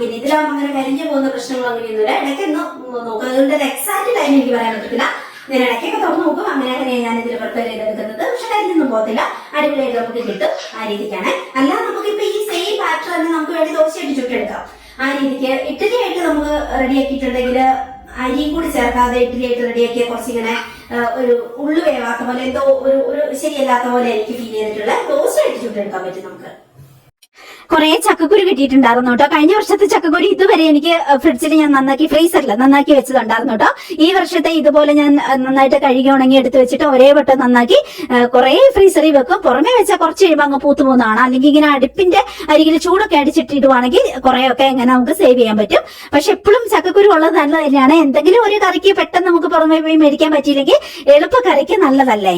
പിന്നെ ഇതിലാവുമ്പോൾ അങ്ങനെ കരിഞ്ഞു പോകുന്ന പ്രശ്നങ്ങൾ അങ്ങനെയൊന്നുമില്ല. ഇടയ്ക്കൊന്ന് നോക്കുക, അതുകൊണ്ട് എക്സാക്ട് ടൈം എനിക്ക് പറയാൻ പറ്റത്തില്ല. ഞാൻ ഇടയ്ക്കൊക്കെ തുറന്നു നോക്കും. അങ്ങനെ ഞാൻ ഇതിൽ പ്രിപ്പയർ ചെയ്തെടുക്കുന്നത്. പക്ഷെ കരിഞ്ഞൊന്നും പോകത്തില്ല, അടിപൊളിയായിട്ട് നമുക്ക് കിട്ടും. ആ രീതിക്കാണ്. അല്ലാതെ നമുക്കിപ്പോ ഈ സെയിം പാറ്റേൺ തന്നെ നമുക്ക് വേണ്ടി ദോശയായിട്ട് ചുട്ടെടുക്കാം. ആ രീതിക്ക് ഇഡ്ഡലി ആയിട്ട് നമുക്ക് റെഡിയാക്കിയിട്ടുണ്ടെങ്കിൽ അരിയും കൂടി ചേർക്കാതെ ഇഡ്ഡലി ആയിട്ട് റെഡിയാക്കിയ കുറച്ചിങ്ങനെ ഒരു ഉള്ളു വേവാത്ത പോലെ എന്തോ ഒരു ശരിയല്ലാത്ത പോലെ എനിക്ക് ഫീൽ ചെയ്തിട്ടുള്ള ദോശയായിട്ട് ചുട്ടെടുക്കാൻ പറ്റും നമുക്ക്. കുറെ ചക്കക്കുരു കിട്ടിയിട്ടുണ്ടായിരുന്നു കേട്ടോ. കഴിഞ്ഞ വർഷത്തെ ചക്കക്കുരു ഇതുവരെ എനിക്ക് ഫ്രിഡ്ജിൽ ഞാൻ നന്നാക്കി, ഫ്രീസറിൽ നന്നാക്കി വെച്ചതുണ്ടായിരുന്നു കേട്ടോ. ഈ വർഷത്തെ ഇതുപോലെ ഞാൻ നന്നായിട്ട് കഴുകി ഉണങ്ങി എടുത്ത് വെച്ചിട്ട് ഒരേ വട്ടം നന്നാക്കി കുറെ ഫ്രീസറിൽ വെക്കും. പുറമെ വെച്ചാൽ കുറച്ച് കഴിയുമ്പോൾ അങ്ങ് പൂത്തു പോകുന്നതാണ്. അല്ലെങ്കിൽ ഇങ്ങനെ അടുപ്പിന്റെ അരികിൽ ചൂടൊക്കെ അടിച്ചിട്ടിടുവാണെങ്കിൽ കുറെയൊക്കെ ഇങ്ങനെ നമുക്ക് സേവ് ചെയ്യാൻ പറ്റും. പക്ഷെ എപ്പോഴും ചക്കക്കുരു ഉള്ളത് നല്ല തന്നെയാണ്. എന്തെങ്കിലും ഒരു കറിക്ക് പെട്ടെന്ന് നമുക്ക് പുറമെ പോയി മേടിക്കാൻ പറ്റിയില്ലെങ്കിൽ എളുപ്പ കറിക്ക് നല്ലതല്ലേ.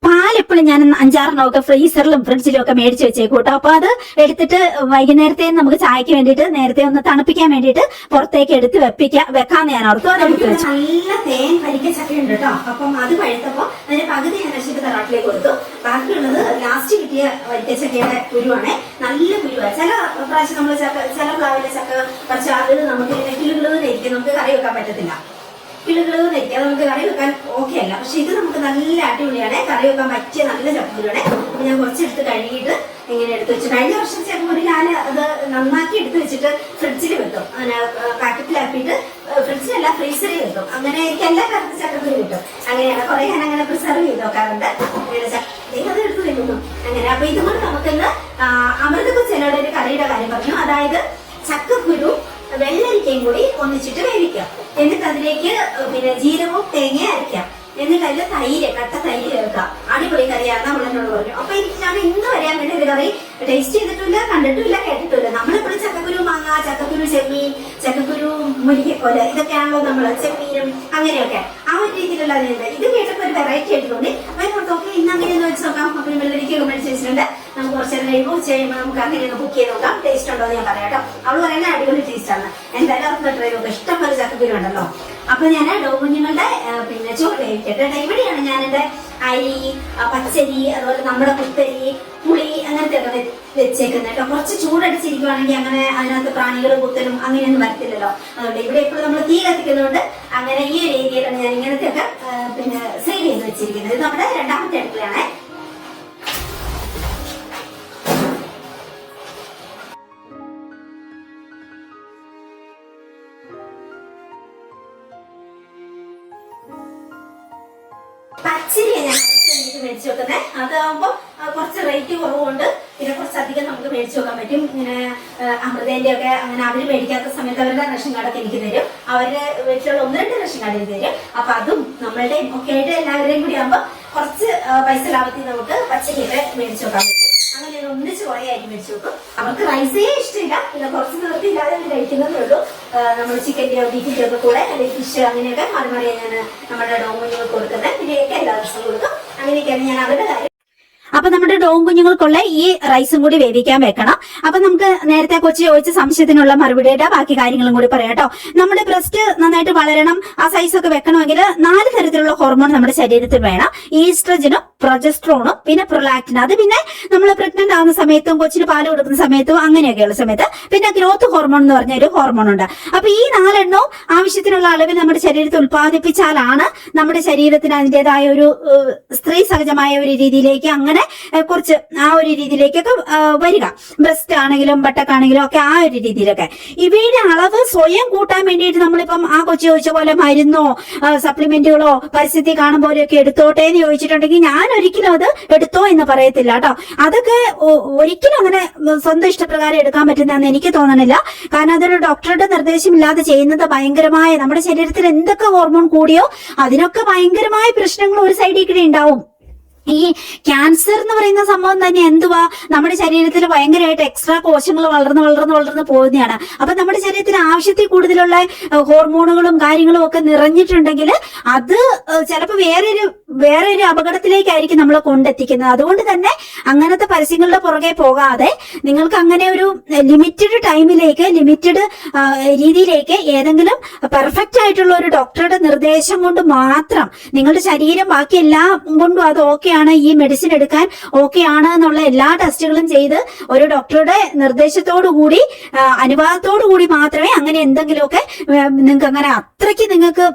പാലെപ്പോഴും ഞാൻ 5-6 ഫ്രീസറിലും ഫ്രിഡ്ജിലും ഒക്കെ മേടിച്ച് വെച്ചേക്കും കേട്ടോ. അപ്പൊ അത് എടുത്തിട്ട് വൈകുന്നേരത്തെ നമുക്ക് ചായക്ക് വേണ്ടിയിട്ട് നേരത്തെ ഒന്ന് തണുപ്പിക്കാൻ വേണ്ടിയിട്ട് പുറത്തേക്ക് എടുത്ത് വെക്കാന്ന് ഞാൻ ഓർത്തു. അതെടുത്ത് വെച്ചു. നല്ല തേൻ പരിക്കച്ചക്ക ഉണ്ട് കേട്ടോ. അപ്പം അത് പഴുത്തപ്പോ അതിന്റെ പകുതി ഞാൻ രക്ഷിട്ട് തറവാട്ടിലേക്ക് കൊടുത്തു. ബാക്കിയുള്ളത് ലാസ്റ്റ് കിട്ടിയ വരിക്കച്ചക്കയുടെ കുരുവാണ്. നല്ല കുരുവാണ്. ചില പ്രാവശ്യം നമ്മൾ ചില പ്ലാവിലെ ചക്ക പക്ഷെ അത് നമുക്ക് കിളുകിളൂന്നിരിക്കും, നമുക്ക് കറി വെക്കാൻ പറ്റത്തില്ല. കിളുകിളൂന്നിരിക്കും, അത് നമുക്ക് കറി വെക്കാൻ ഓക്കെ അല്ല. പക്ഷെ ഇത് നമുക്ക് നല്ല അടിപൊളിയാണ്, കറി വെക്കാൻ പറ്റിയ നല്ല ചക്കക്കുരുവാണ്. അപ്പൊ ഞാൻ കുറച്ചെടുത്ത് കഴുകിയിട്ട് ഇങ്ങനെ എടുത്ത് വെച്ചു. കഴിഞ്ഞ വർഷം ചക്കക്കുരു ഞാൻ അത് നന്നാക്കി എടുത്ത് വെച്ചിട്ട് ഫ്രിഡ്ജിൽ വെക്കും. അങ്ങനെ പാക്കറ്റിലാക്കിയിട്ട് ഫ്രിഡ്ജിലല്ല ഫ്രീസറിൽ വെക്കും. അങ്ങനെ എനിക്ക് എല്ലാ കാലത്തും ചക്കക്കുരു കിട്ടും. അങ്ങനെയാണ് കുറെ ഞാൻ അങ്ങനെ പ്രിസർവ് ചെയ്ത് നോക്കാറുണ്ട്. അത് എടുത്ത് വെക്കുന്നു അങ്ങനെ. അപ്പൊ ഇതുകൊണ്ട് നമുക്കിന്ന് അമൃത കൊച്ചനോട് ഒരു കറിയുടെ കാര്യം പറഞ്ഞു. അതായത് ചക്കക്കുരു വെള്ളരിക്കയും കൂടി ഒന്നിച്ചിട്ട് വേവിക്കാം. എന്നിട്ട് അതിലേക്ക് പിന്നെ ജീരകവും തേങ്ങയും അരയ്ക്കാം. എന്നിട്ട് അതിൽ തൈര്, കട്ട തൈര് ചേർക്കാം. അടിപൊളി കറിയാണ് നമ്മളെന്നോട് പറഞ്ഞു. അപ്പൊ ഞാൻ ഇന്ന് വരാൻ വേണ്ടി ഒരു കറി ടേസ്റ്റ് ചെയ്തിട്ടില്ല, കണ്ടിട്ടില്ല, കേട്ടിട്ടില്ല. നമ്മളെപ്പോഴും ചക്കക്കുരു മാങ്ങ, ചക്കക്കുരു ചെമ്മീൻ, ചക്കക്കുരു മുരിക്കക്കോല, ഇതൊക്കെയാണല്ലോ നമ്മള് ചെമ്മീനും അങ്ങനെയൊക്കെ ആ ഒരു രീതിയിലുള്ള അതിനുണ്ട്. ഇത് കേട്ടപ്പോ ഒരു വെറൈറ്റി ആയിട്ട് തോന്നി. ഓക്കെ ഇന്ന് അങ്ങനെയൊന്ന് വെച്ച് നോക്കാം. അപ്പൊ വെള്ളരിക്കൊക്കെ മേടിച്ച് വെച്ചിട്ടുണ്ട്. നമുക്ക് കുറച്ച് നേരം കഴിയുമ്പോൾ ഉച്ച കഴിയുമ്പോൾ നമുക്ക് അങ്ങനെയൊന്ന് കുക്ക് ചെയ്ത് നോക്കാം. ടേസ്റ്റ് ഉണ്ടോ എന്ന് ഞാൻ പറയാം കേട്ടോ. അവള് പറയുന്നത് അടിപൊളി ടേസ്റ്റ് ആണ്. എന്തായാലും അവർക്ക് ട്രൈ നോക്കാം. ഇഷ്ടം പോലെ ചക്കക്കുരു ഉണ്ടല്ലോ. അപ്പൊ ഞാൻ ഡോകുഞ്ഞുങ്ങളുടെ പിന്നെ ചോറ് വേവിക്കട്ടെ. ഇവിടെയാണ് ഞാൻ എന്റെ അരി, പച്ചരി, അതുപോലെ നമ്മുടെ കുത്തരി, പുളി അങ്ങനത്തെ ഒക്കെ വെച്ചേക്കുന്നത് കേട്ടോ. കുറച്ച് ചൂടടിച്ചിരിക്കുവാണെങ്കിൽ അങ്ങനെ അതിനകത്ത് പ്രാണികളും കുത്തലും അങ്ങനെയൊന്നും വരത്തില്ലല്ലോ. അതുകൊണ്ട് ഇവിടെ എപ്പോഴും നമ്മൾ തീ കത്തിക്കുന്നതുകൊണ്ട് അങ്ങനെ ഈ ഒരു ഏരിയയിലാണ് ഞാൻ ഇങ്ങനത്തെ ഒക്കെ പിന്നെ സേവ് ചെയ്ത് വെച്ചിരിക്കുന്നത്. ഇത് നമ്മുടെ രണ്ടാമത്തെ അടുക്കളയാണ്. പച്ചരിയാണ് ഞാൻ മേടിച്ചു വെക്കുന്നത്. അതാകുമ്പോ കുറച്ച് റേറ്റ് കുറവുണ്ട്. പിന്നെ കുറച്ചധികം നമുക്ക് മേടിച്ചു വെക്കാൻ പറ്റും. ഇങ്ങനെ അമൃതേന്റെ ഒക്കെ അങ്ങനെ അവര് മേടിക്കാത്ത സമയത്ത് അവരുടെ റേഷൻ കാർഡൊക്കെ എനിക്ക് തരും. അവരുടെ വീട്ടിലുള്ള 1-2 റേഷൻ കാർഡ് എനിക്ക് തരും. അപ്പൊ അതും നമ്മളുടെ ഒക്കെ ആയിട്ട് എല്ലാവരുടെയും കൂടി ആകുമ്പോ കുറച്ച് പൈസ ലാഭത്തിൽ നമുക്ക് പച്ചരിയൊക്കെ മേടിച്ചു വെക്കാൻ പറ്റും. അങ്ങനെ ഒന്നിച്ച് കുറെ അരി മേടിച്ചു വെക്കും. അവർക്ക് റൈസേ ഇഷ്ടമില്ല, പിന്നെ കുറച്ച് നിവൃത്തി ഇല്ലാതെ കഴിക്കുന്നതേ ഉള്ളൂ. നമ്മൾ ചിക്കൻ്റെയോ ബീഫിൻ്റെയോ ഒക്കെ കൂടെ അല്ലെങ്കിൽ ഫിഷ് അങ്ങനെയൊക്കെ മറുമറിയാണ് ഞാൻ നമ്മുടെ ഡോമുകൾക്ക് കൊടുക്കുന്നത്. പിന്നെയൊക്കെ എല്ലാ ദിവസവും കൊടുക്കും. അങ്ങനെയൊക്കെയാണ് ഞാൻ അവരുടെ കാര്യം. അപ്പൊ നമ്മുടെ ഡോം കുഞ്ഞുങ്ങൾക്കുള്ള ഈ റൈസും കൂടി വേവിക്കാൻ വെക്കണം. അപ്പൊ നമുക്ക് നേരത്തെ കൊച്ചി ചോദിച്ച സംശയത്തിനുള്ള മറുപടിയുടെ ബാക്കി കാര്യങ്ങളും കൂടി പറയാം കേട്ടോ. നമ്മുടെ ബ്രസ്റ്റ് നന്നായിട്ട് വളരണം, ആ സൈസ് ഒക്കെ വെക്കണമെങ്കിൽ 4 തരത്തിലുള്ള ഹോർമോൺ നമ്മുടെ ശരീരത്തിൽ വേണം. ഈസ്ട്രജനും പ്രൊജസ്ട്രോണും പിന്നെ പ്രൊലാക്റ്റിൻ. അത് പിന്നെ നമ്മൾ പ്രഗ്നന്റ് ആവുന്ന സമയത്തും കൊച്ചിന് പാല് കൊടുക്കുന്ന സമയത്തും അങ്ങനെയൊക്കെയുള്ള സമയത്ത്. പിന്നെ ഗ്രോത്ത് ഹോർമോൺ എന്ന് പറഞ്ഞ ഒരു ഹോർമോൺ ഉണ്ട്. അപ്പൊ ഈ 4 എണ്ണവും ആവശ്യത്തിനുള്ള അളവിൽ നമ്മുടെ ശരീരത്തിൽ ഉത്പാദിപ്പിച്ചാലാണ് നമ്മുടെ ശരീരത്തിന് അതിൻ്റെതായ ഒരു സ്ത്രീ സഹജമായ ഒരു രീതിയിലേക്ക് അങ്ങനെ കുറച്ച് ആ ഒരു രീതിയിലേക്കൊക്കെ വരിക. ബ്രസ്റ്റ് ആണെങ്കിലും ബട്ടക്കാണെങ്കിലും ഒക്കെ ആ ഒരു രീതിയിലൊക്കെ ഇവയുടെ അളവ് സ്വയം കൂട്ടാൻ വേണ്ടിയിട്ട് നമ്മളിപ്പം ആ കൊച്ചു ചോദിച്ച പോലെ മരുന്നോ സപ്ലിമെന്റുകളോ പരിസ്ഥിതി കാണുമ്പോഴൊക്കെ എടുത്തോട്ടെ എന്ന് ചോദിച്ചിട്ടുണ്ടെങ്കിൽ ഞാൻ ഒരിക്കലും അത് എടുത്തോ എന്ന് പറയത്തില്ല കേട്ടോ. അതൊക്കെ ഒരിക്കലും അങ്ങനെ സ്വന്തം ഇഷ്ടപ്രകാരം എടുക്കാൻ പറ്റുന്നതെന്ന് എനിക്ക് തോന്നണില്ല. കാരണം അതൊരു ഡോക്ടറുടെ നിർദ്ദേശമില്ലാതെ ചെയ്യുന്നത് ഭയങ്കരമായ നമ്മുടെ ശരീരത്തിൽ എന്തൊക്കെ ഹോർമോൺ കൂടിയോ അതിനൊക്കെ ഭയങ്കരമായ പ്രശ്നങ്ങൾ ഒരു സൈഡിൽ കൂടെ ഉണ്ടാവും. ഈ ക്യാൻസർ എന്ന് പറയുന്ന സംഭവം തന്നെ എന്തുവാ, നമ്മുടെ ശരീരത്തിൽ ഭയങ്കരമായിട്ട് എക്സ്ട്രാ കോശങ്ങൾ വളർന്ന് പോകുന്നതാണ്. അപ്പൊ നമ്മുടെ ശരീരത്തിന് ആവശ്യത്തിൽ കൂടുതലുള്ള ഹോർമോണുകളും കാര്യങ്ങളും ഒക്കെ നിറഞ്ഞിട്ടുണ്ടെങ്കിൽ അത് ചിലപ്പോൾ വേറെ ഒരു അപകടത്തിലേക്കായിരിക്കും നമ്മളെ കൊണ്ടെത്തിക്കുന്നത്. അതുകൊണ്ട് തന്നെ അങ്ങനത്തെ പരസ്യങ്ങളുടെ പുറകെ പോകാതെ നിങ്ങൾക്ക് അങ്ങനെ ഒരു ലിമിറ്റഡ് ടൈമിലേക്ക് ലിമിറ്റഡ് രീതിയിലേക്ക് ഏതെങ്കിലും പെർഫെക്റ്റ് ആയിട്ടുള്ള ഒരു ഡോക്ടറുടെ നിർദ്ദേശം കൊണ്ട് മാത്രം നിങ്ങളുടെ ശരീരം ബാക്കി എല്ലാം കൊണ്ടും അത് ഓക്കെ ആണ്, ഈ മെഡിസിൻ എടുക്കാൻ ഓക്കെ ആണ് എന്നുള്ള എല്ലാ ടെസ്റ്റുകളും ചെയ്ത് ഒരു ഡോക്ടറുടെ നിർദ്ദേശത്തോടു കൂടി അനുവാദത്തോടു കൂടി മാത്രമേ അങ്ങനെ എന്തെങ്കിലുമൊക്കെ നിങ്ങൾക്ക് അങ്ങനെ അത്രയ്ക്ക് നിങ്ങൾക്ക്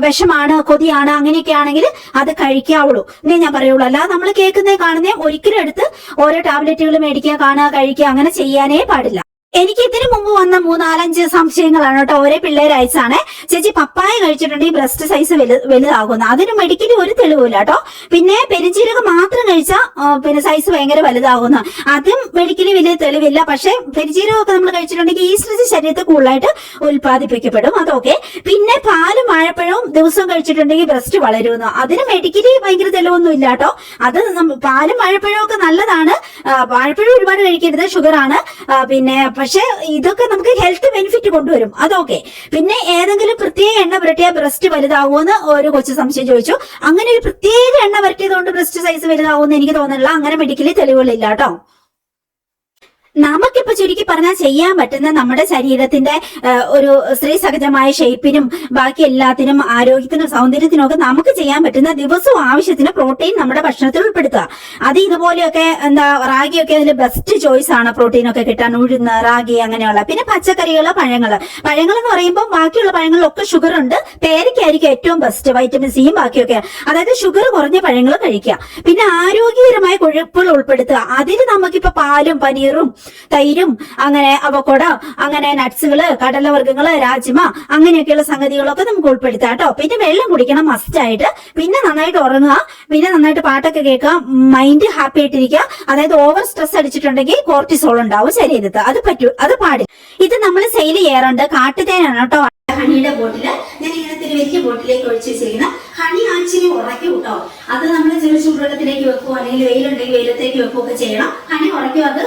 വിഷമാണ് കൊതിയാണ് അങ്ങനെയൊക്കെ ആണെങ്കിൽ അത് കഴിക്കാവുള്ളൂ എന്നേ ഞാൻ പറയുള്ളൂ. അല്ലാതെ നമ്മൾ കേൾക്കുന്നേ കാണുന്നേ ഒരിക്കലും എടുത്ത് ഓരോ ടാബ്ലറ്റുകൾ മേടിക്കുക, കാണുക, കഴിക്കുക അങ്ങനെ ചെയ്യാനേ പാടില്ല. എനിക്ക് ഇതിനു മുമ്പ് വന്ന 3-4-5 സംശയങ്ങളാണ് കേട്ടോ. ഒരേ പിള്ളേർ അയച്ചാണ്. ചേച്ചി പപ്പായ കഴിച്ചിട്ടുണ്ടെങ്കിൽ ബ്രസ്റ്റ് സൈസ് വലുതാകുന്നു. അതിന് മെഡിക്കലി ഒരു തെളിവില്ല കേട്ടോ. പിന്നെ പെരിഞ്ചീരകം മാത്രം കഴിച്ചാൽ പിന്നെ സൈസ് ഭയങ്കര വലുതാകുന്നു. അതും മെഡിക്കലി വലിയ തെളിവില്ല. പക്ഷെ പെരിഞ്ചീരകമൊക്കെ നമ്മൾ കഴിച്ചിട്ടുണ്ടെങ്കിൽ ഈസ്ട്രജൻ ശരീരത്തിൽ കൂടുതലായിട്ട് ഉത്പാദിപ്പിക്കപ്പെടും. അതൊക്കെ. പിന്നെ പാലും വാഴപ്പഴവും ദിവസം കഴിച്ചിട്ടുണ്ടെങ്കിൽ ബ്രസ്റ്റ് വളരുന്നു. അതിന് മെഡിക്കലി ഭയങ്കര തെളിവൊന്നും ഇല്ല കേട്ടോ. അത് പാലും വാഴപ്പഴവും ഒക്കെ നല്ലതാണ്. വാഴപ്പഴം ഒരുപാട് കഴിക്കരുത്, ഷുഗറാണ്. പിന്നെ പക്ഷെ ഇതൊക്കെ നമുക്ക് ഹെൽത്ത് ബെനിഫിറ്റ് കൊണ്ടുവരും, അതൊക്കെ. പിന്നെ ഏതെങ്കിലും പ്രത്യേക എണ്ണ പുരട്ടിയാൽ ബ്രസ്റ്റ് വലുതാവുമെന്ന് ഒരു കൊച്ചു സംശയം ചോദിച്ചു. അങ്ങനെ ഒരു പ്രത്യേക എണ്ണ പുരട്ടിയത് കൊണ്ട് ബ്രസ്റ്റ് സൈസ് വലുതാവുമെന്ന് എനിക്ക് തോന്നുന്നില്ല. അങ്ങനെ മെഡിക്കലി തെളിവുകളില്ല കേട്ടോ. നമുക്കിപ്പോ ചുരുക്കി പറഞ്ഞാൽ ചെയ്യാൻ പറ്റുന്ന നമ്മുടെ ശരീരത്തിന്റെ ഒരു സ്ത്രീ സഹജമായ ഷേപ്പിനും ബാക്കി എല്ലാത്തിനും ആരോഗ്യത്തിനും സൗന്ദര്യത്തിനും ഒക്കെ നമുക്ക് ചെയ്യാൻ പറ്റുന്ന ദിവസവും ആവശ്യത്തിന് പ്രോട്ടീൻ നമ്മുടെ ഭക്ഷണത്തിൽ ഉൾപ്പെടുത്തുക. അത് ഇതുപോലെയൊക്കെ റാഗിയൊക്കെ അതിൽ ബെസ്റ്റ് ചോയ്സ് ആണ് പ്രോട്ടീൻ ഒക്കെ കിട്ടാൻ. ഉഴുന്ന്, റാഗി അങ്ങനെയുള്ള. പിന്നെ പച്ചക്കറികള്, പഴങ്ങൾ എന്ന് പറയുമ്പോൾ ബാക്കിയുള്ള പഴങ്ങളിലൊക്കെ ഷുഗർ ഉണ്ട്. പേരയ്ക്കായിരിക്കും ഏറ്റവും ബെസ്റ്റ്, വൈറ്റമിൻ സിയും ബാക്കിയൊക്കെ. അതായത് ഷുഗർ കുറഞ്ഞ പഴങ്ങൾ കഴിക്കുക. പിന്നെ ആരോഗ്യകരമായ കൊഴുപ്പുകൾ ഉൾപ്പെടുത്തുക. അതിന് നമുക്കിപ്പോ പാലും പനീറും തൈരും അങ്ങനെ അവക്കോട, അങ്ങനെ നട്ട്സുകള്, കടലവർഗ്ഗങ്ങള്, രാജ്മ അങ്ങനെയൊക്കെയുള്ള സംഗതികളൊക്കെ നമുക്ക് ഉൾപ്പെടുത്താം കേട്ടോ. പിന്നെ വെള്ളം കുടിക്കണം മസ്റ്റ് ആയിട്ട്. പിന്നെ നന്നായിട്ട് ഉറങ്ങുക, പിന്നെ നന്നായിട്ട് പാട്ടൊക്കെ കേൾക്കുക, മൈൻഡ് ഹാപ്പി ആയിട്ടിരിക്കുക. അതായത് ഓവർ സ്ട്രെസ് അടിച്ചിട്ടുണ്ടെങ്കിൽ കോർട്ടിസോൾ ഉണ്ടാവും ശരീരത്ത്. അത് പാടില്ല. ഇത് നമ്മൾ സെയിൽ ചെയ്യാറുണ്ട്. കാട്ടുതേനാണ് കേട്ടോ. ഹണിയുടെ ബോട്ടില് ഞാൻ ഇങ്ങനത്തെ ഒരു വലിയ ബോട്ടിലേക്ക് ഒഴിച്ചു വെച്ചിരിക്കുന്ന ഹണി ആച്ചിരി ഉറക്കി കൂട്ടോ. അത് നമ്മൾ ചെറു ചൂടുവെള്ളത്തിലേക്ക് വെക്കുക, അല്ലെങ്കിൽ വെയിലുണ്ടെങ്കിൽ വെയിലത്തേക്ക് വെക്കുകയൊക്കെ ചെയ്യണം. ഹണി ഉറക്കും. അത്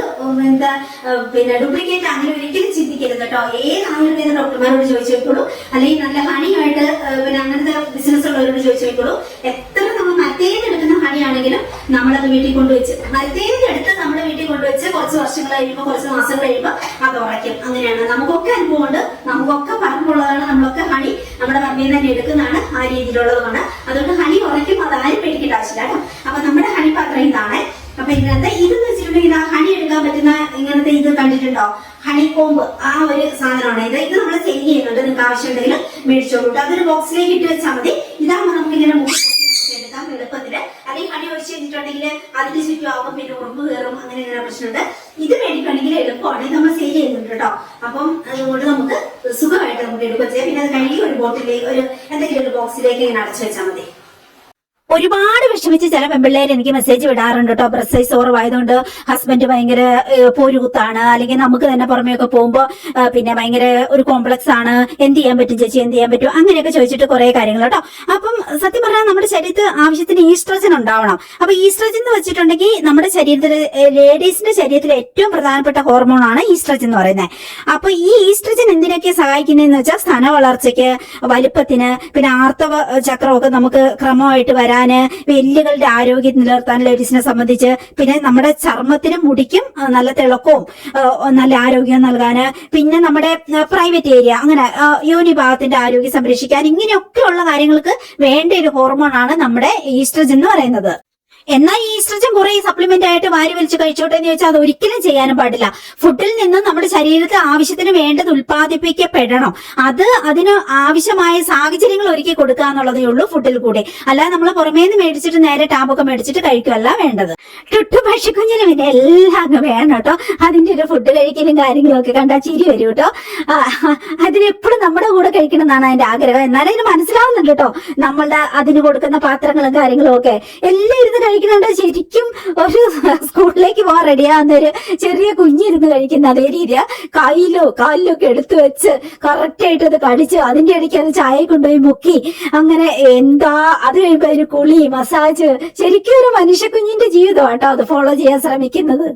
പിന്നെ ഡ്യൂപ്ലിക്കേറ്റ് അങ്ങനെ ഒരിക്കലും ചിന്തിക്കരുത് കേട്ടോ. ഏത് ആയുർവേദ ഡോക്ടർമാരോട് ചോദിച്ചു വെക്കുള്ളൂ, അല്ലെങ്കിൽ നല്ല ഹണിയായിട്ട് പിന്നെ അങ്ങനത്തെ ബിസിനസ് ഉള്ളവരോട് ചോദിച്ചു വെക്കുള്ളൂ. എത്ര നമ്മൾ മരത്തേന്ന് എടുക്കുന്ന ഹണിയാണെങ്കിലും നമ്മളത് വീട്ടിൽ കൊണ്ടുവച്ച്, മരത്തേന്ന് എടുത്ത് നമ്മുടെ വീട്ടിൽ കൊണ്ടുവച്ച് കുറച്ച് വർഷങ്ങൾ കഴിയുമ്പോൾ, കുറച്ച് മാസങ്ങൾ കഴിയുമ്പോൾ അത് ഉറയ്ക്കും. അങ്ങനെയാണ്. നമുക്കൊക്കെ അനുഭവമുണ്ട്, നമുക്കൊക്കെ പറഞ്ഞുള്ളതാണ്. നമ്മളൊക്കെ ഹണി നമ്മുടെ പറമ്പിൽ തന്നെ എടുക്കുന്നതാണ്, ആ രീതിയിലുള്ളതുമാണ്. അതുകൊണ്ട് ഹണി ഉറയ്ക്കും, അതാരും പേടിക്കേണ്ട ആവശ്യമില്ല കേട്ടോ. അപ്പൊ നമ്മുടെ ഹണി പാത്രം ഇതാണ്. അപ്പൊ ഇതിനകത്ത് ഇതെന്ന് വെച്ചിട്ടുണ്ടെങ്കിൽ ആ ഹണി എടുക്കാൻ പറ്റുന്ന ഇങ്ങനത്തെ ഇത് കണ്ടിട്ടുണ്ടോ, ഹണി കോമ്പ്, ആ ഒരു സാധനമാണ് ഇത്. ഇത് നമ്മൾ സെയിൽ ചെയ്യുന്നുണ്ട്. നിങ്ങൾക്ക് ആവശ്യമുണ്ടെങ്കിൽ മേടിച്ചോളൂ. അതൊരു ബോക്സിലേക്ക് ഇട്ട് വെച്ചാൽ മതി. ഇതാകുമ്പോൾ നമുക്ക് ഇങ്ങനെ എടുക്കാം എളുപ്പത്തില്. അല്ലെങ്കിൽ ഹണി ഒഴിച്ച് കഴിഞ്ഞിട്ടുണ്ടെങ്കിൽ അതിന് ചുറ്റും ആവുമ്പോൾ പിന്നെ ഉറുമ്പ് കയറും, അങ്ങനെ ഇങ്ങനെ പ്രശ്നമുണ്ട്. ഇത് മേടിക്കുകയാണെങ്കിൽ എളുപ്പമാണ്. ഇത് നമ്മൾ സെയിൽ ചെയ്യുന്നുണ്ട് കേട്ടോ. അപ്പം അതുകൊണ്ട് നമുക്ക് സുഖമായിട്ട് നമുക്ക് എടുക്കുക ചെയ്യാം. പിന്നെ അത് കഴുകി ഒരു ബോട്ടിലേക്ക്, ഒരു എന്തെങ്കിലും ഒരു ബോക്സിലേക്ക് ഇങ്ങനെ അടച്ചു വെച്ചാൽ മതി. ഒരുപാട് വിഷമിച്ച് ചില പെൺപിള്ളേർ എനിക്ക് മെസ്സേജ് വിടാറുണ്ട് കേട്ടോ. ബ്രസ്റ്റ് സൈസ് ഓവറായതുകൊണ്ട് ഹസ്ബൻഡ് ഭയങ്കര പോരുകുത്താണ്, അല്ലെങ്കിൽ നമുക്ക് തന്നെ പുറമെയൊക്കെ പോകുമ്പോൾ പിന്നെ ഭയങ്കര ഒരു കോംപ്ലക്സ് ആണ്, എന്ത് ചെയ്യാൻ പറ്റും ചേച്ചി, എന്ത് ചെയ്യാൻ പറ്റും, അങ്ങനെയൊക്കെ ചോദിച്ചിട്ട് കുറെ കാര്യങ്ങൾ കേട്ടോ. അപ്പം സത്യം പറഞ്ഞാൽ നമ്മുടെ ശരീരത്തിൽ ആവശ്യത്തിന് ഈസ്ട്രജൻ ഉണ്ടാവണം. അപ്പൊ ഈസ്ട്രജൻ എന്ന് വെച്ചിട്ടുണ്ടെങ്കിൽ നമ്മുടെ ശരീരത്തിൽ, ലേഡീസിന്റെ ശരീരത്തിൽ ഏറ്റവും പ്രധാനപ്പെട്ട ഹോർമോണാണ് ഈസ്ട്രജൻ എന്ന് പറയുന്നത്. അപ്പൊ ഈ ഈസ്ട്രജൻ എന്തിനൊക്കെ സഹായിക്കുന്നതെന്ന് വെച്ചാൽ സ്ഥാന വളർച്ചയ്ക്ക്, വലിപ്പത്തിന്, പിന്നെ ആർത്തവ ചക്രമൊക്കെ നമുക്ക് ക്രമമായിട്ട് വരാൻ, എല്ലുകളുടെ ആരോഗ്യം നിലനിർത്താൻ ലേഡീസിനെ സംബന്ധിച്ച്, പിന്നെ നമ്മുടെ ചർമ്മത്തിനും മുടിക്കും നല്ല തിളക്കവും നല്ല ആരോഗ്യം നൽകാന്, പിന്നെ നമ്മുടെ പ്രൈവറ്റ് ഏരിയ, അങ്ങനെ യോനി ഭാഗത്തിന്റെ ആരോഗ്യം സംരക്ഷിക്കാൻ, ഇങ്ങനെയൊക്കെയുള്ള കാര്യങ്ങൾക്ക് വേണ്ട ഒരു ഹോർമോണാണ് നമ്മുടെ ഈസ്ട്രജൻ എന്ന് പറയുന്നത്. എന്നാൽ ഈ ഈസ്ട്രജൻ കുറെ സപ്ലിമെന്റ് ആയിട്ട് വാരി വലിച്ച് കഴിച്ചോട്ടെ എന്ന് ചോദിച്ചാൽ അത് ഒരിക്കലും ചെയ്യാനും പാടില്ല. ഫുഡിൽ നിന്നും നമ്മുടെ ശരീരത്തിൽ ആവശ്യത്തിന് വേണ്ടത് ഉൽപ്പാദിപ്പിക്കപ്പെടണം. അതിന് ആവശ്യമായ സാഹചര്യങ്ങൾ ഒരുക്കി കൊടുക്കുക എന്നുള്ളതേ ഉള്ളൂ ഫുഡിൽ കൂടെ. അല്ലാതെ നമ്മൾ പുറമേന്ന് മേടിച്ചിട്ട് നേരെ ടാബൊക്കെ മേടിച്ചിട്ട് കഴിക്കുകയല്ല വേണ്ടത്. ടുട്ടു പക്ഷിക്കുഞ്ഞിന് പിന്നെ എല്ലാം അങ്ങ് വേണം കേട്ടോ. അതിന്റെ ഒരു ഫുഡ് കഴിക്കലും കാര്യങ്ങളും ഒക്കെ കണ്ടാൽ ചിരി വരും കേട്ടോ. അതിനെപ്പോഴും നമ്മുടെ കൂടെ കഴിക്കണം എന്നാണ് അതിന്റെ ആഗ്രഹം. എന്നാലും അതിന് മനസ്സിലാവുന്നുണ്ട് കേട്ടോ, നമ്മളുടെ അതിന് കൊടുക്കുന്ന പാത്രങ്ങളും കാര്യങ്ങളും ഒക്കെ എല്ലാം ഇരുന്ന് കഴിക്കുന്നുണ്ട്. ശരിക്കും ഒരു സ്കൂളിലേക്ക് പോകാൻ റെഡിയാകുന്ന ഒരു ചെറിയ കുഞ്ഞിരുന്ന് കഴിക്കുന്ന അതേ രീതിയാ. കയ്യിലോ കാലിലോ ഒക്കെ എടുത്തു വെച്ച് കറക്റ്റായിട്ട് അത് കടിച്ച് അതിന്റെ ഇടയ്ക്ക് അത് ചായ കൊണ്ടുപോയി മുക്കി, അങ്ങനെ എന്താ അത് കഴിയുമ്പോ ഒരു കുളി, മസാജ്, ശരിക്കും ഒരു മനുഷ്യക്കുഞ്ഞിന്റെ ജീവിതമാട്ടോ അത് ഫോളോ ചെയ്യാൻ ശ്രമിക്കുന്നത്.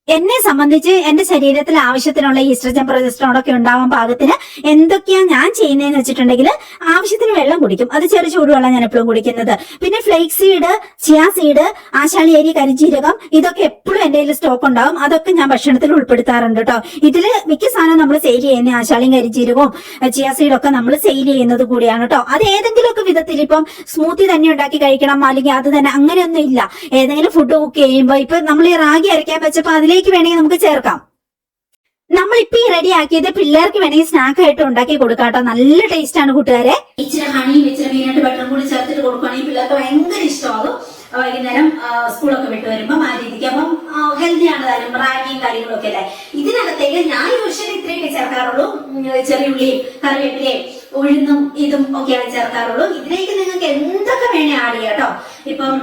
എന്നെ സംബന്ധിച്ച് എന്റെ ശരീരത്തിൽ ആവശ്യത്തിനുള്ള ഈസ്ട്രജൻ, പ്രൊജസ്ട്രോൺ ഒക്കെ ഉണ്ടാവാൻ പാകത്തിന് എന്തൊക്കെയാ ഞാൻ ചെയ്യുന്നതെന്ന് വെച്ചിട്ടുണ്ടെങ്കിൽ ആവശ്യത്തിന് വെള്ളം കുടിക്കും. അത് ചെറു ചൂടുവെള്ളം ഞാൻ എപ്പോഴും കുടിക്കുന്നത്. പിന്നെ ഫ്ലേക്സ് സീഡ്, ചിയാ സീഡ്, ആശാളിയരി, കരിജീരകം, ഇതൊക്കെ എപ്പോഴും എന്റെ കയ്യിൽ സ്റ്റോക്ക് ഉണ്ടാവും. അതൊക്കെ ഞാൻ ഭക്ഷണത്തിൽ ഉൾപ്പെടുത്താറുണ്ട് കേട്ടോ. ഇതില് മിക്ക സാധനം നമ്മൾ സെയിൽ ചെയ്യുന്ന ആശാളിയും കരിജീരകവും ചിയാ സീഡൊക്കെ നമ്മൾ സെയിൽ ചെയ്യുന്നത് കൂടിയാണ് കേട്ടോ. അത് ഏതെങ്കിലുമൊക്കെ വിധത്തിൽ, ഇപ്പം സ്മൂത്തി തന്നെ ഉണ്ടാക്കി കഴിക്കണം, അല്ലെങ്കിൽ അത് തന്നെ അങ്ങനെയൊന്നും ഇല്ല. ഏതെങ്കിലും ഫുഡ് കുക്ക് ചെയ്യുമ്പോൾ, ഇപ്പൊ നമ്മൾ ഈ റാഗി അരയ്ക്കാൻ വെച്ചപ്പോൾ അതിലേക്ക് വേണമെങ്കിൽ നമുക്ക് ചേർക്കാം. നമ്മളിപ്പോ ഈ റെഡി ആക്കിയത് പിള്ളേർക്ക് വേണമെങ്കിൽ സ്നാക്ക് ആയിട്ട് ഉണ്ടാക്കി കൊടുക്കാം കേട്ടോ. നല്ല ടേസ്റ്റ് ആണ് കൂട്ടുകാരെ. ഇച്ചിരി ഹണിയും ഇച്ചിരി മീനായിട്ട് ബട്ടറും കൂടി ചേർത്തിട്ട് കൊടുക്കുകയാണെങ്കിൽ പിള്ളേർക്ക് ഭയങ്കര ഇഷ്ടമാകും. വൈകുന്നേരം സ്കൂളൊക്കെ വിട്ട് വരുമ്പോൾ ആ രീതിക്ക്. അപ്പം ഹെൽത്തി ആണ് താനും, റാഗിയും കാര്യങ്ങളൊക്കെ അല്ലേ. ഇതിനകത്തേക്ക് ഞാൻ യൂഷ്വലി ഇത്രയൊക്കെ ചേർക്കാറുള്ളൂ. ചെറിയുള്ളിയും കറിവേപ്പിലയും ഉഴുന്നും ഇതും ഒക്കെയാണ് ചേർക്കാറുള്ളൂ. ഇതിലേക്ക് നിങ്ങൾക്ക് എന്തൊക്കെ വേണേ ആഡ് ചെയ്യാം കേട്ടോ. ഇപ്പം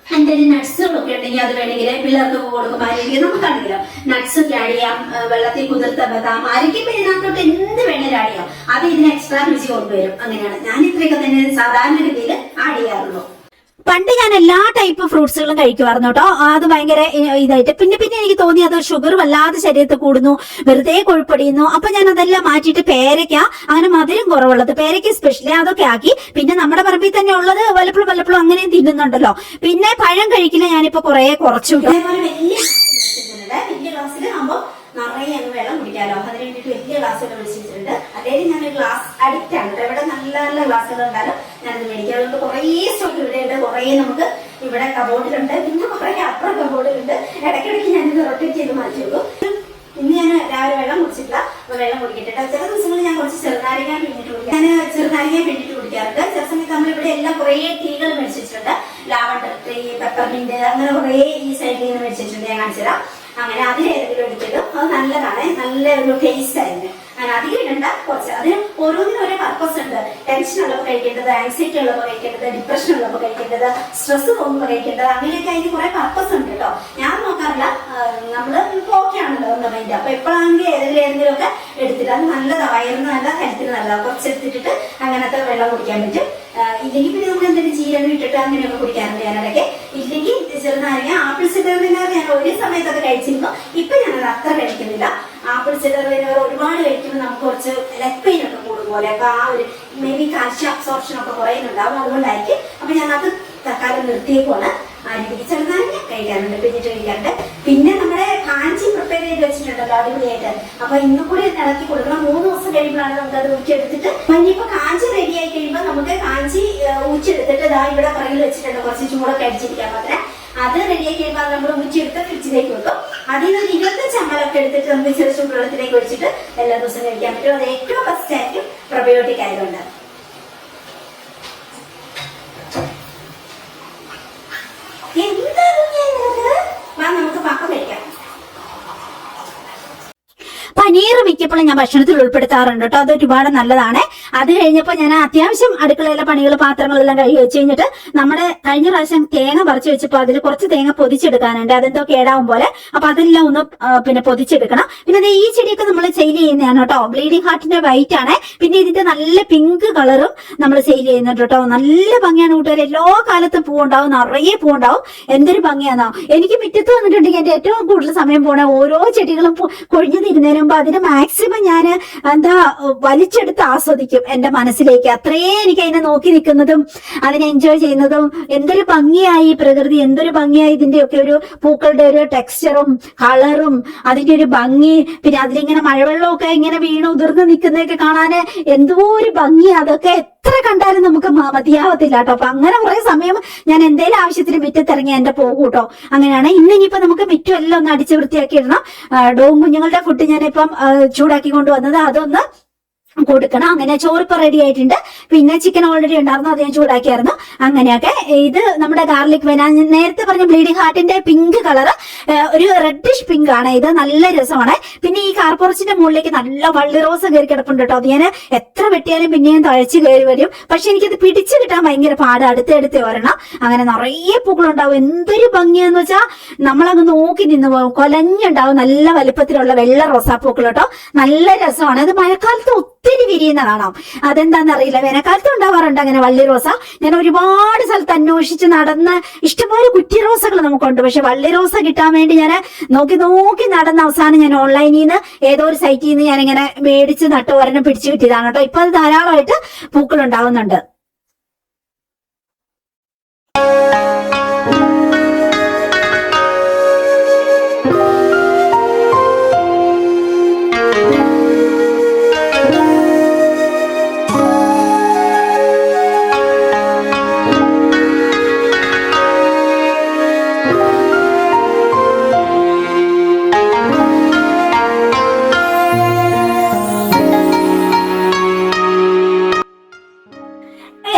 എന്തെങ്കിലും നട്ട്സുകളൊക്കെ ഉണ്ടെങ്കിൽ അത് വേണമെങ്കിൽ പിള്ളേർക്ക് കൊടുക്കുമ്പോൾ ആരെങ്കിലും നമുക്കാണെങ്കിലോ നട്ട്സ് ഒക്കെ ആഡ് ചെയ്യാം. വെള്ളത്തിൽ കുതിർത്ത ബദാം, അരയ്ക്കുമ്പോൾ ഇതിനകത്തോട്ട് എന്ത് വേണേലും ആഡ് ചെയ്യാം. അത് ഇതിന് എക്സ്ട്രാ രുചി കൊണ്ടുവരും. അങ്ങനെയാണ് ഞാൻ ഇത്രയൊക്കെ തന്നെ സാധാരണ രീതിയിൽ ആഡ് ചെയ്യാറുള്ളൂ. പണ്ട് ഞാൻ എല്ലാ ടൈപ്പ് ഫ്രൂട്ട്സുകളും കഴിക്കുമായിരുന്നു കേട്ടോ. അത് ഭയങ്കര ഇതായിട്ട് പിന്നെ എനിക്ക് തോന്നി അത് ഷുഗർ വല്ലാതെ ശരീരത്തിൽ കൂടുന്നു, വെറുതെ കൊഴുപ്പടിയുന്നു. അപ്പൊ ഞാൻ അതെല്ലാം മാറ്റിയിട്ട് പേരയ്ക്ക, അങ്ങനെ മധുരം കുറവുള്ളത് പേരയ്ക്ക സ്പെഷ്യലി അതൊക്കെ ആക്കി. പിന്നെ നമ്മുടെ പറമ്പിൽ തന്നെ ഉള്ളത് വല്ലപ്പോഴും അങ്ങനെയും തിന്നുന്നുണ്ടല്ലോ. പിന്നെ പഴം കഴിക്കില്ല, ഞാനിപ്പോ കുറെ കുറച്ചു. വലിയ ഗ്ലാസ്സിൽ ആകുമ്പോൾ നിറയെ അങ്ങ് വെള്ളം കുടിക്കാമല്ലോ, അതിന് വേണ്ടിയിട്ട് വലിയ ഗ്ലാസ്സുകൾ വിളിച്ചിട്ടുണ്ട്. അല്ലെങ്കിൽ ഞാൻ ഗ്ലാസ് അഡിക്റ്റ് ആണ്. ഇവിടെ നല്ല നല്ല ഗ്ലാസ്സുകൾ ഉണ്ടാലും ഞാനത് മേടിക്കും. അതുകൊണ്ട് കുറേ സ്റ്റോക്ക് ഇവിടെ ഉണ്ട്, കുറേ നമുക്ക് ഇവിടെ കബോർഡിലുണ്ട്, പിന്നെ കുറേ അപ്പുറം കബോർഡിലുണ്ട്. ഇടയ്ക്കിടയ്ക്ക് ഞാനിത് റൊട്ടേറ്റ് ചെയ്ത് മാറ്റി വെക്കും. ഇന്ന് ഞാൻ രാവിലെ വെള്ളം കുടിച്ചിട്ടില്ല, അപ്പൊ വെള്ളം കുടിക്കട്ടെ. ചില ദിവസങ്ങളിൽ ഞാൻ കുറച്ച് ചെറുനാരിക പിന്നിട്ട് കുടിക്കാം. ഞാൻ ചെറുനാരിക പിന്നിട്ട് കുടിക്കാറുണ്ട്. ചില സമയത്ത് നമ്മളിവിടെ എല്ലാം കുറേ ടീകൾ മേടിച്ചിട്ടുണ്ട്. ലാവണ്ടർ ടീ, പെപ്പർമിന്റ്, അങ്ങനെ കുറേ ഈ സൈഡിൽ നിന്ന് മേടിച്ചിട്ടുണ്ട്. ഞാൻ കാണിച്ചു തരാം. അങ്ങനെ അതിലേതെങ്കിലും എടുത്തിടും. അത് നല്ലതാണ്, നല്ല ഒരു ടേസ്റ്റ് ആയിരുന്നു. അങ്ങനെ അധികം ഇടണ്ട, കുറച്ച്. അതിന് ഓരോന്നിനും ഓരോ പർപ്പസ് ഉണ്ട്. ടെൻഷൻ ഉള്ളപ്പോൾ കഴിക്കേണ്ടത്, ആൻസൈറ്റി ഉള്ളപ്പോൾ കഴിക്കേണ്ടത്, ഡിപ്രഷൻ ഉള്ളപ്പോൾ കഴിക്കേണ്ടത്, സ്ട്രെസ് തോന്നുമ്പോൾ കഴിക്കേണ്ടത്, അങ്ങനെയൊക്കെ അതിന് കുറെ പർപ്പസ് ഉണ്ട് കേട്ടോ. ഞാൻ നോക്കാറില്ല, നമ്മള് ഓക്കെ ആണല്ലോ നമ്മുടെ മൈൻഡ്. അപ്പൊ എപ്പോഴാണെങ്കിൽ ഏതെങ്കിലും ഒക്കെ എടുത്തിട്ട് അത് നല്ലതാണ്, വയറിന് നല്ല, ഹെൽത്തിന് നല്ലതാണ്. കുറച്ചെടുത്തിട്ട് അങ്ങനത്തെ വെള്ളം കുടിക്കാൻ പറ്റും. ഇല്ലെങ്കിൽ പിന്നെ നമുക്ക് എന്തെങ്കിലും ജീരകം ഇട്ടിട്ട് അങ്ങനെയൊക്കെ കുടിക്കാറുണ്ട് ഞാനിടയ്ക്ക്. ഇല്ലെങ്കിൽ ചെറുനാരങ്ങ, ആപ്പിൾ സിഡർ വിനെഗർ ഞാൻ ഒരു സമയത്തൊക്കെ കഴിച്ചിരുന്നു. ഇപ്പൊ ഞാനത് അത്ര കഴിക്കുന്നില്ല. ആപ്പിൾ സിഡർ വിനെഗർ ഒരുപാട് കഴിക്കുമ്പോൾ നമുക്ക് കുറച്ച് ലെഗ് പെയിൻ ഒക്കെ കൂടും പോലെ, അപ്പൊ ആ ഒരു മേ ബി കാൽഷ്യം അബ്സോർപ്ഷൻ ഒക്കെ കുറയുന്നുണ്ടാവും, അതുകൊണ്ടായിരിക്കും. അപ്പൊ ഞാനത് തക്കാലം നിർത്തിയേക്കുവാണ്. ആര്യക്ക് ചെറുനാരങ്ങ കഴിക്കാറുണ്ട്, പിന്നിട്ട് കഴിക്കാറുണ്ട്. പിന്നെ നമ്മുടെ കാഞ്ചി പ്രിപ്പയർ ചെയ്ത് വെച്ചിട്ടുണ്ടല്ലോ അടിപൊളിയായിട്ട്. അപ്പൊ ഇന്നും കൂടി ഇളക്കി കൊടുക്കണം. 3 ദിവസം കഴിയുമ്പോഴാണ് നമുക്ക് അത് ഊറ്റിയെടുത്തിട്ട്, ഇനിയിപ്പോ കാഞ്ചി റെഡി ആയി കഴിയുമ്പോൾ നമുക്ക് കാഞ്ചി ഊറ്റിയെടുത്തിട്ട് ഇതാ ഇവിടെ പുറകിൽ വെച്ചിട്ടുണ്ട്, കുറച്ച് ചൂടൊക്കെ അടിച്ചിരിക്കാൻ മാത്രമേ. അത് റെഡിയാക്കി കഴിയുമ്പോൾ നമ്മൾ ഊറ്റിയെടുത്ത് ഫ്രിഡ്ജിലേക്ക് വെക്കും. അതിൽ നിന്ന് 25 ml എടുത്തിട്ട് നമുക്ക് ചെറു ചൂടുവെള്ളത്തിലേക്ക് ഒഴിച്ചിട്ട് എല്ലാ ദിവസവും കഴിക്കാൻ പറ്റും. അത് ഏറ്റവും ബെസ്റ്റ് ആയിരിക്കും, പ്രൊബയോട്ടിക് ആയതുകൊണ്ട്. നമുക്ക് പക്കം കഴിക്കാം. പനീർ മിക്കപ്പോഴും ഞാൻ ഭക്ഷണത്തിൽ ഉൾപ്പെടുത്താറുണ്ട് കേട്ടോ. അത് ഒരുപാട് നല്ലതാണ്. അത് കഴിഞ്ഞപ്പോൾ ഞാൻ അത്യാവശ്യം അടുക്കളയിലെ പണികൾ, പാത്രങ്ങളെല്ലാം കഴുകി വെച്ച് കഴിഞ്ഞിട്ട് നമ്മുടെ കഴിഞ്ഞ പ്രാവശ്യം തേങ്ങ പറിച്ചു വെച്ചപ്പോൾ അതിൽ കുറച്ച് തേങ്ങ പൊതിച്ചെടുക്കാനുണ്ട്. അതെന്തോ കേടാവും പോലെ. അപ്പൊ അതെല്ലാം ഒന്ന് പിന്നെ പൊതിച്ചെടുക്കണം. പിന്നെ ഈ ചെടിയൊക്കെ നമ്മൾ സെയിൽ ചെയ്യുന്നതാണ് കേട്ടോ. ബ്ലീഡിംഗ് ഹാർട്ടിന്റെ വൈറ്റ് ആണ്. പിന്നെ ഇതിന്റെ നല്ല പിങ്ക് കളറും നമ്മൾ സെയിൽ ചെയ്യുന്നുണ്ട് കേട്ടോ. നല്ല ഭംഗിയാണ് കൂട്ടുകാർ. എല്ലാ കാലത്തും പൂവുണ്ടാവും, നിറയെ പൂവുണ്ടാവും. എന്തൊരു ഭംഗിയാണോ. എനിക്ക് മുറ്റത്ത് വന്നിട്ടുണ്ടെങ്കിൽ എന്റെ ഏറ്റവും കൂടുതൽ സമയം പോണേ ഓരോ ചെടികളും കൊഴിഞ്ഞു തിരുന്നതിനും അതിന് മാക്സിമം ഞാൻ വലിച്ചെടുത്ത് ആസ്വദിക്കും എന്റെ മനസ്സിലേക്ക്. അത്രയും എനിക്ക് അതിനെ നോക്കി നിൽക്കുന്നതും അതിനെ എൻജോയ് ചെയ്യുന്നതും. എന്തൊരു ഭംഗിയായി പ്രകൃതി, എന്തൊരു ഭംഗിയായി ഇതിന്റെയൊക്കെ ഒരു പൂക്കളുടെ ഒരു ടെക്സ്ചറും കളറും അതിന്റെ ഒരു ഭംഗി. പിന്നെ അതിലിങ്ങനെ മഴവെള്ളമൊക്കെ ഇങ്ങനെ വീണ് ഉതിർന്ന് നിൽക്കുന്നതൊക്കെ കാണാന് എന്തോ ഒരു ഭംഗി. അതൊക്കെ എത്ര കണ്ടാലും നമുക്ക് മതിയാവത്തില്ല കേട്ടോ. അപ്പൊ അങ്ങനെ കുറെ സമയം ഞാൻ എന്തേലും ആവശ്യത്തിന് മുറ്റത്തിറങ്ങി എന്റെ പോകും കേട്ടോ. അങ്ങനെയാണ്. ഇനിയിപ്പോ നമുക്ക് മുറ്റം എല്ലാം ഒന്ന് അടിച്ച് വൃത്തിയാക്കി ഇടണം. ഡോഗ് കുഞ്ഞുങ്ങളുടെ ഫുഡ് ഞാനിപ്പം ചൂടാക്കി കൊണ്ടുവന്നത് അതൊന്ന് കൊടുക്കണം. അങ്ങനെ ചോറിപ്പോ റെഡി ആയിട്ടുണ്ട്. പിന്നെ ചിക്കൻ ഓൾറെഡി ഉണ്ടായിരുന്നു, അത് ഞാൻ ചൂടാക്കിയായിരുന്നു. അങ്ങനെയൊക്കെ. ഇത് നമ്മുടെ ഗാർലിക് വൈൻ, ഞാൻ നേരത്തെ പറഞ്ഞ ബ്ലീഡിംഗ് ഹാർട്ടിന്റെ പിങ്ക് കളർ, ഒരു റെഡിഷ് പിങ്ക് ആണ്. ഇത് നല്ല രസമാണ്. പിന്നെ ഈ കാർപോറച്ചിന്റെ മുകളിലേക്ക് നല്ല വള്ളി റോസ് കയറി കിടപ്പുണ്ട് കേട്ടോ. അത് ഞാൻ എത്ര വെട്ടിയാലും പിന്നെയും തഴച്ച് കയറി വരും. പക്ഷെ എനിക്കത് പിടിച്ചു കിട്ടാൻ ഭയങ്കര പാട്. അടുത്ത് വരണം. അങ്ങനെ നിറയെ പൂക്കളുണ്ടാവും. എന്തൊരു ഭംഗിയാന്ന് വെച്ചാൽ നമ്മളങ്ങ് നോക്കി നിന്ന് പോകും. കൊലഞ്ഞുണ്ടാവും. നല്ല വലുപ്പത്തിലുള്ള വെള്ള റോസാപ്പൂക്കൾ കേട്ടോ. നല്ല രസമാണ്. അത് മഴക്കാലത്ത് ഒത്തിരി വിരിയുന്നതാണോ. അതെന്താണെന്നറിയില്ല. വേനൽക്കാലത്ത് ഉണ്ടാവാറുണ്ട് അങ്ങനെ വള്ളി റോസ. ഞാൻ ഒരുപാട് സ്ഥലത്ത് അന്വേഷിച്ച് നടന്ന് ഇഷ്ടംപോലെ കുറ്റി റോസകൾ നമുക്കുണ്ട്. പക്ഷെ വള്ളി റോസ കിട്ടാൻ വേണ്ടി ഞാൻ നോക്കി നടന്ന അവസാനം ഞാൻ ഓൺലൈനിൽ നിന്ന് ഏതോ ഒരു സൈറ്റിൽ നിന്ന് ഞാനിങ്ങനെ മേടിച്ച് നട്ട് ഒരെണ്ണം പിടിച്ചു കിട്ടിയതാണ് കേട്ടോ. ഇപ്പൊ അത് ധാരാളമായിട്ട് പൂക്കൾ ഉണ്ടാവുന്നുണ്ട്.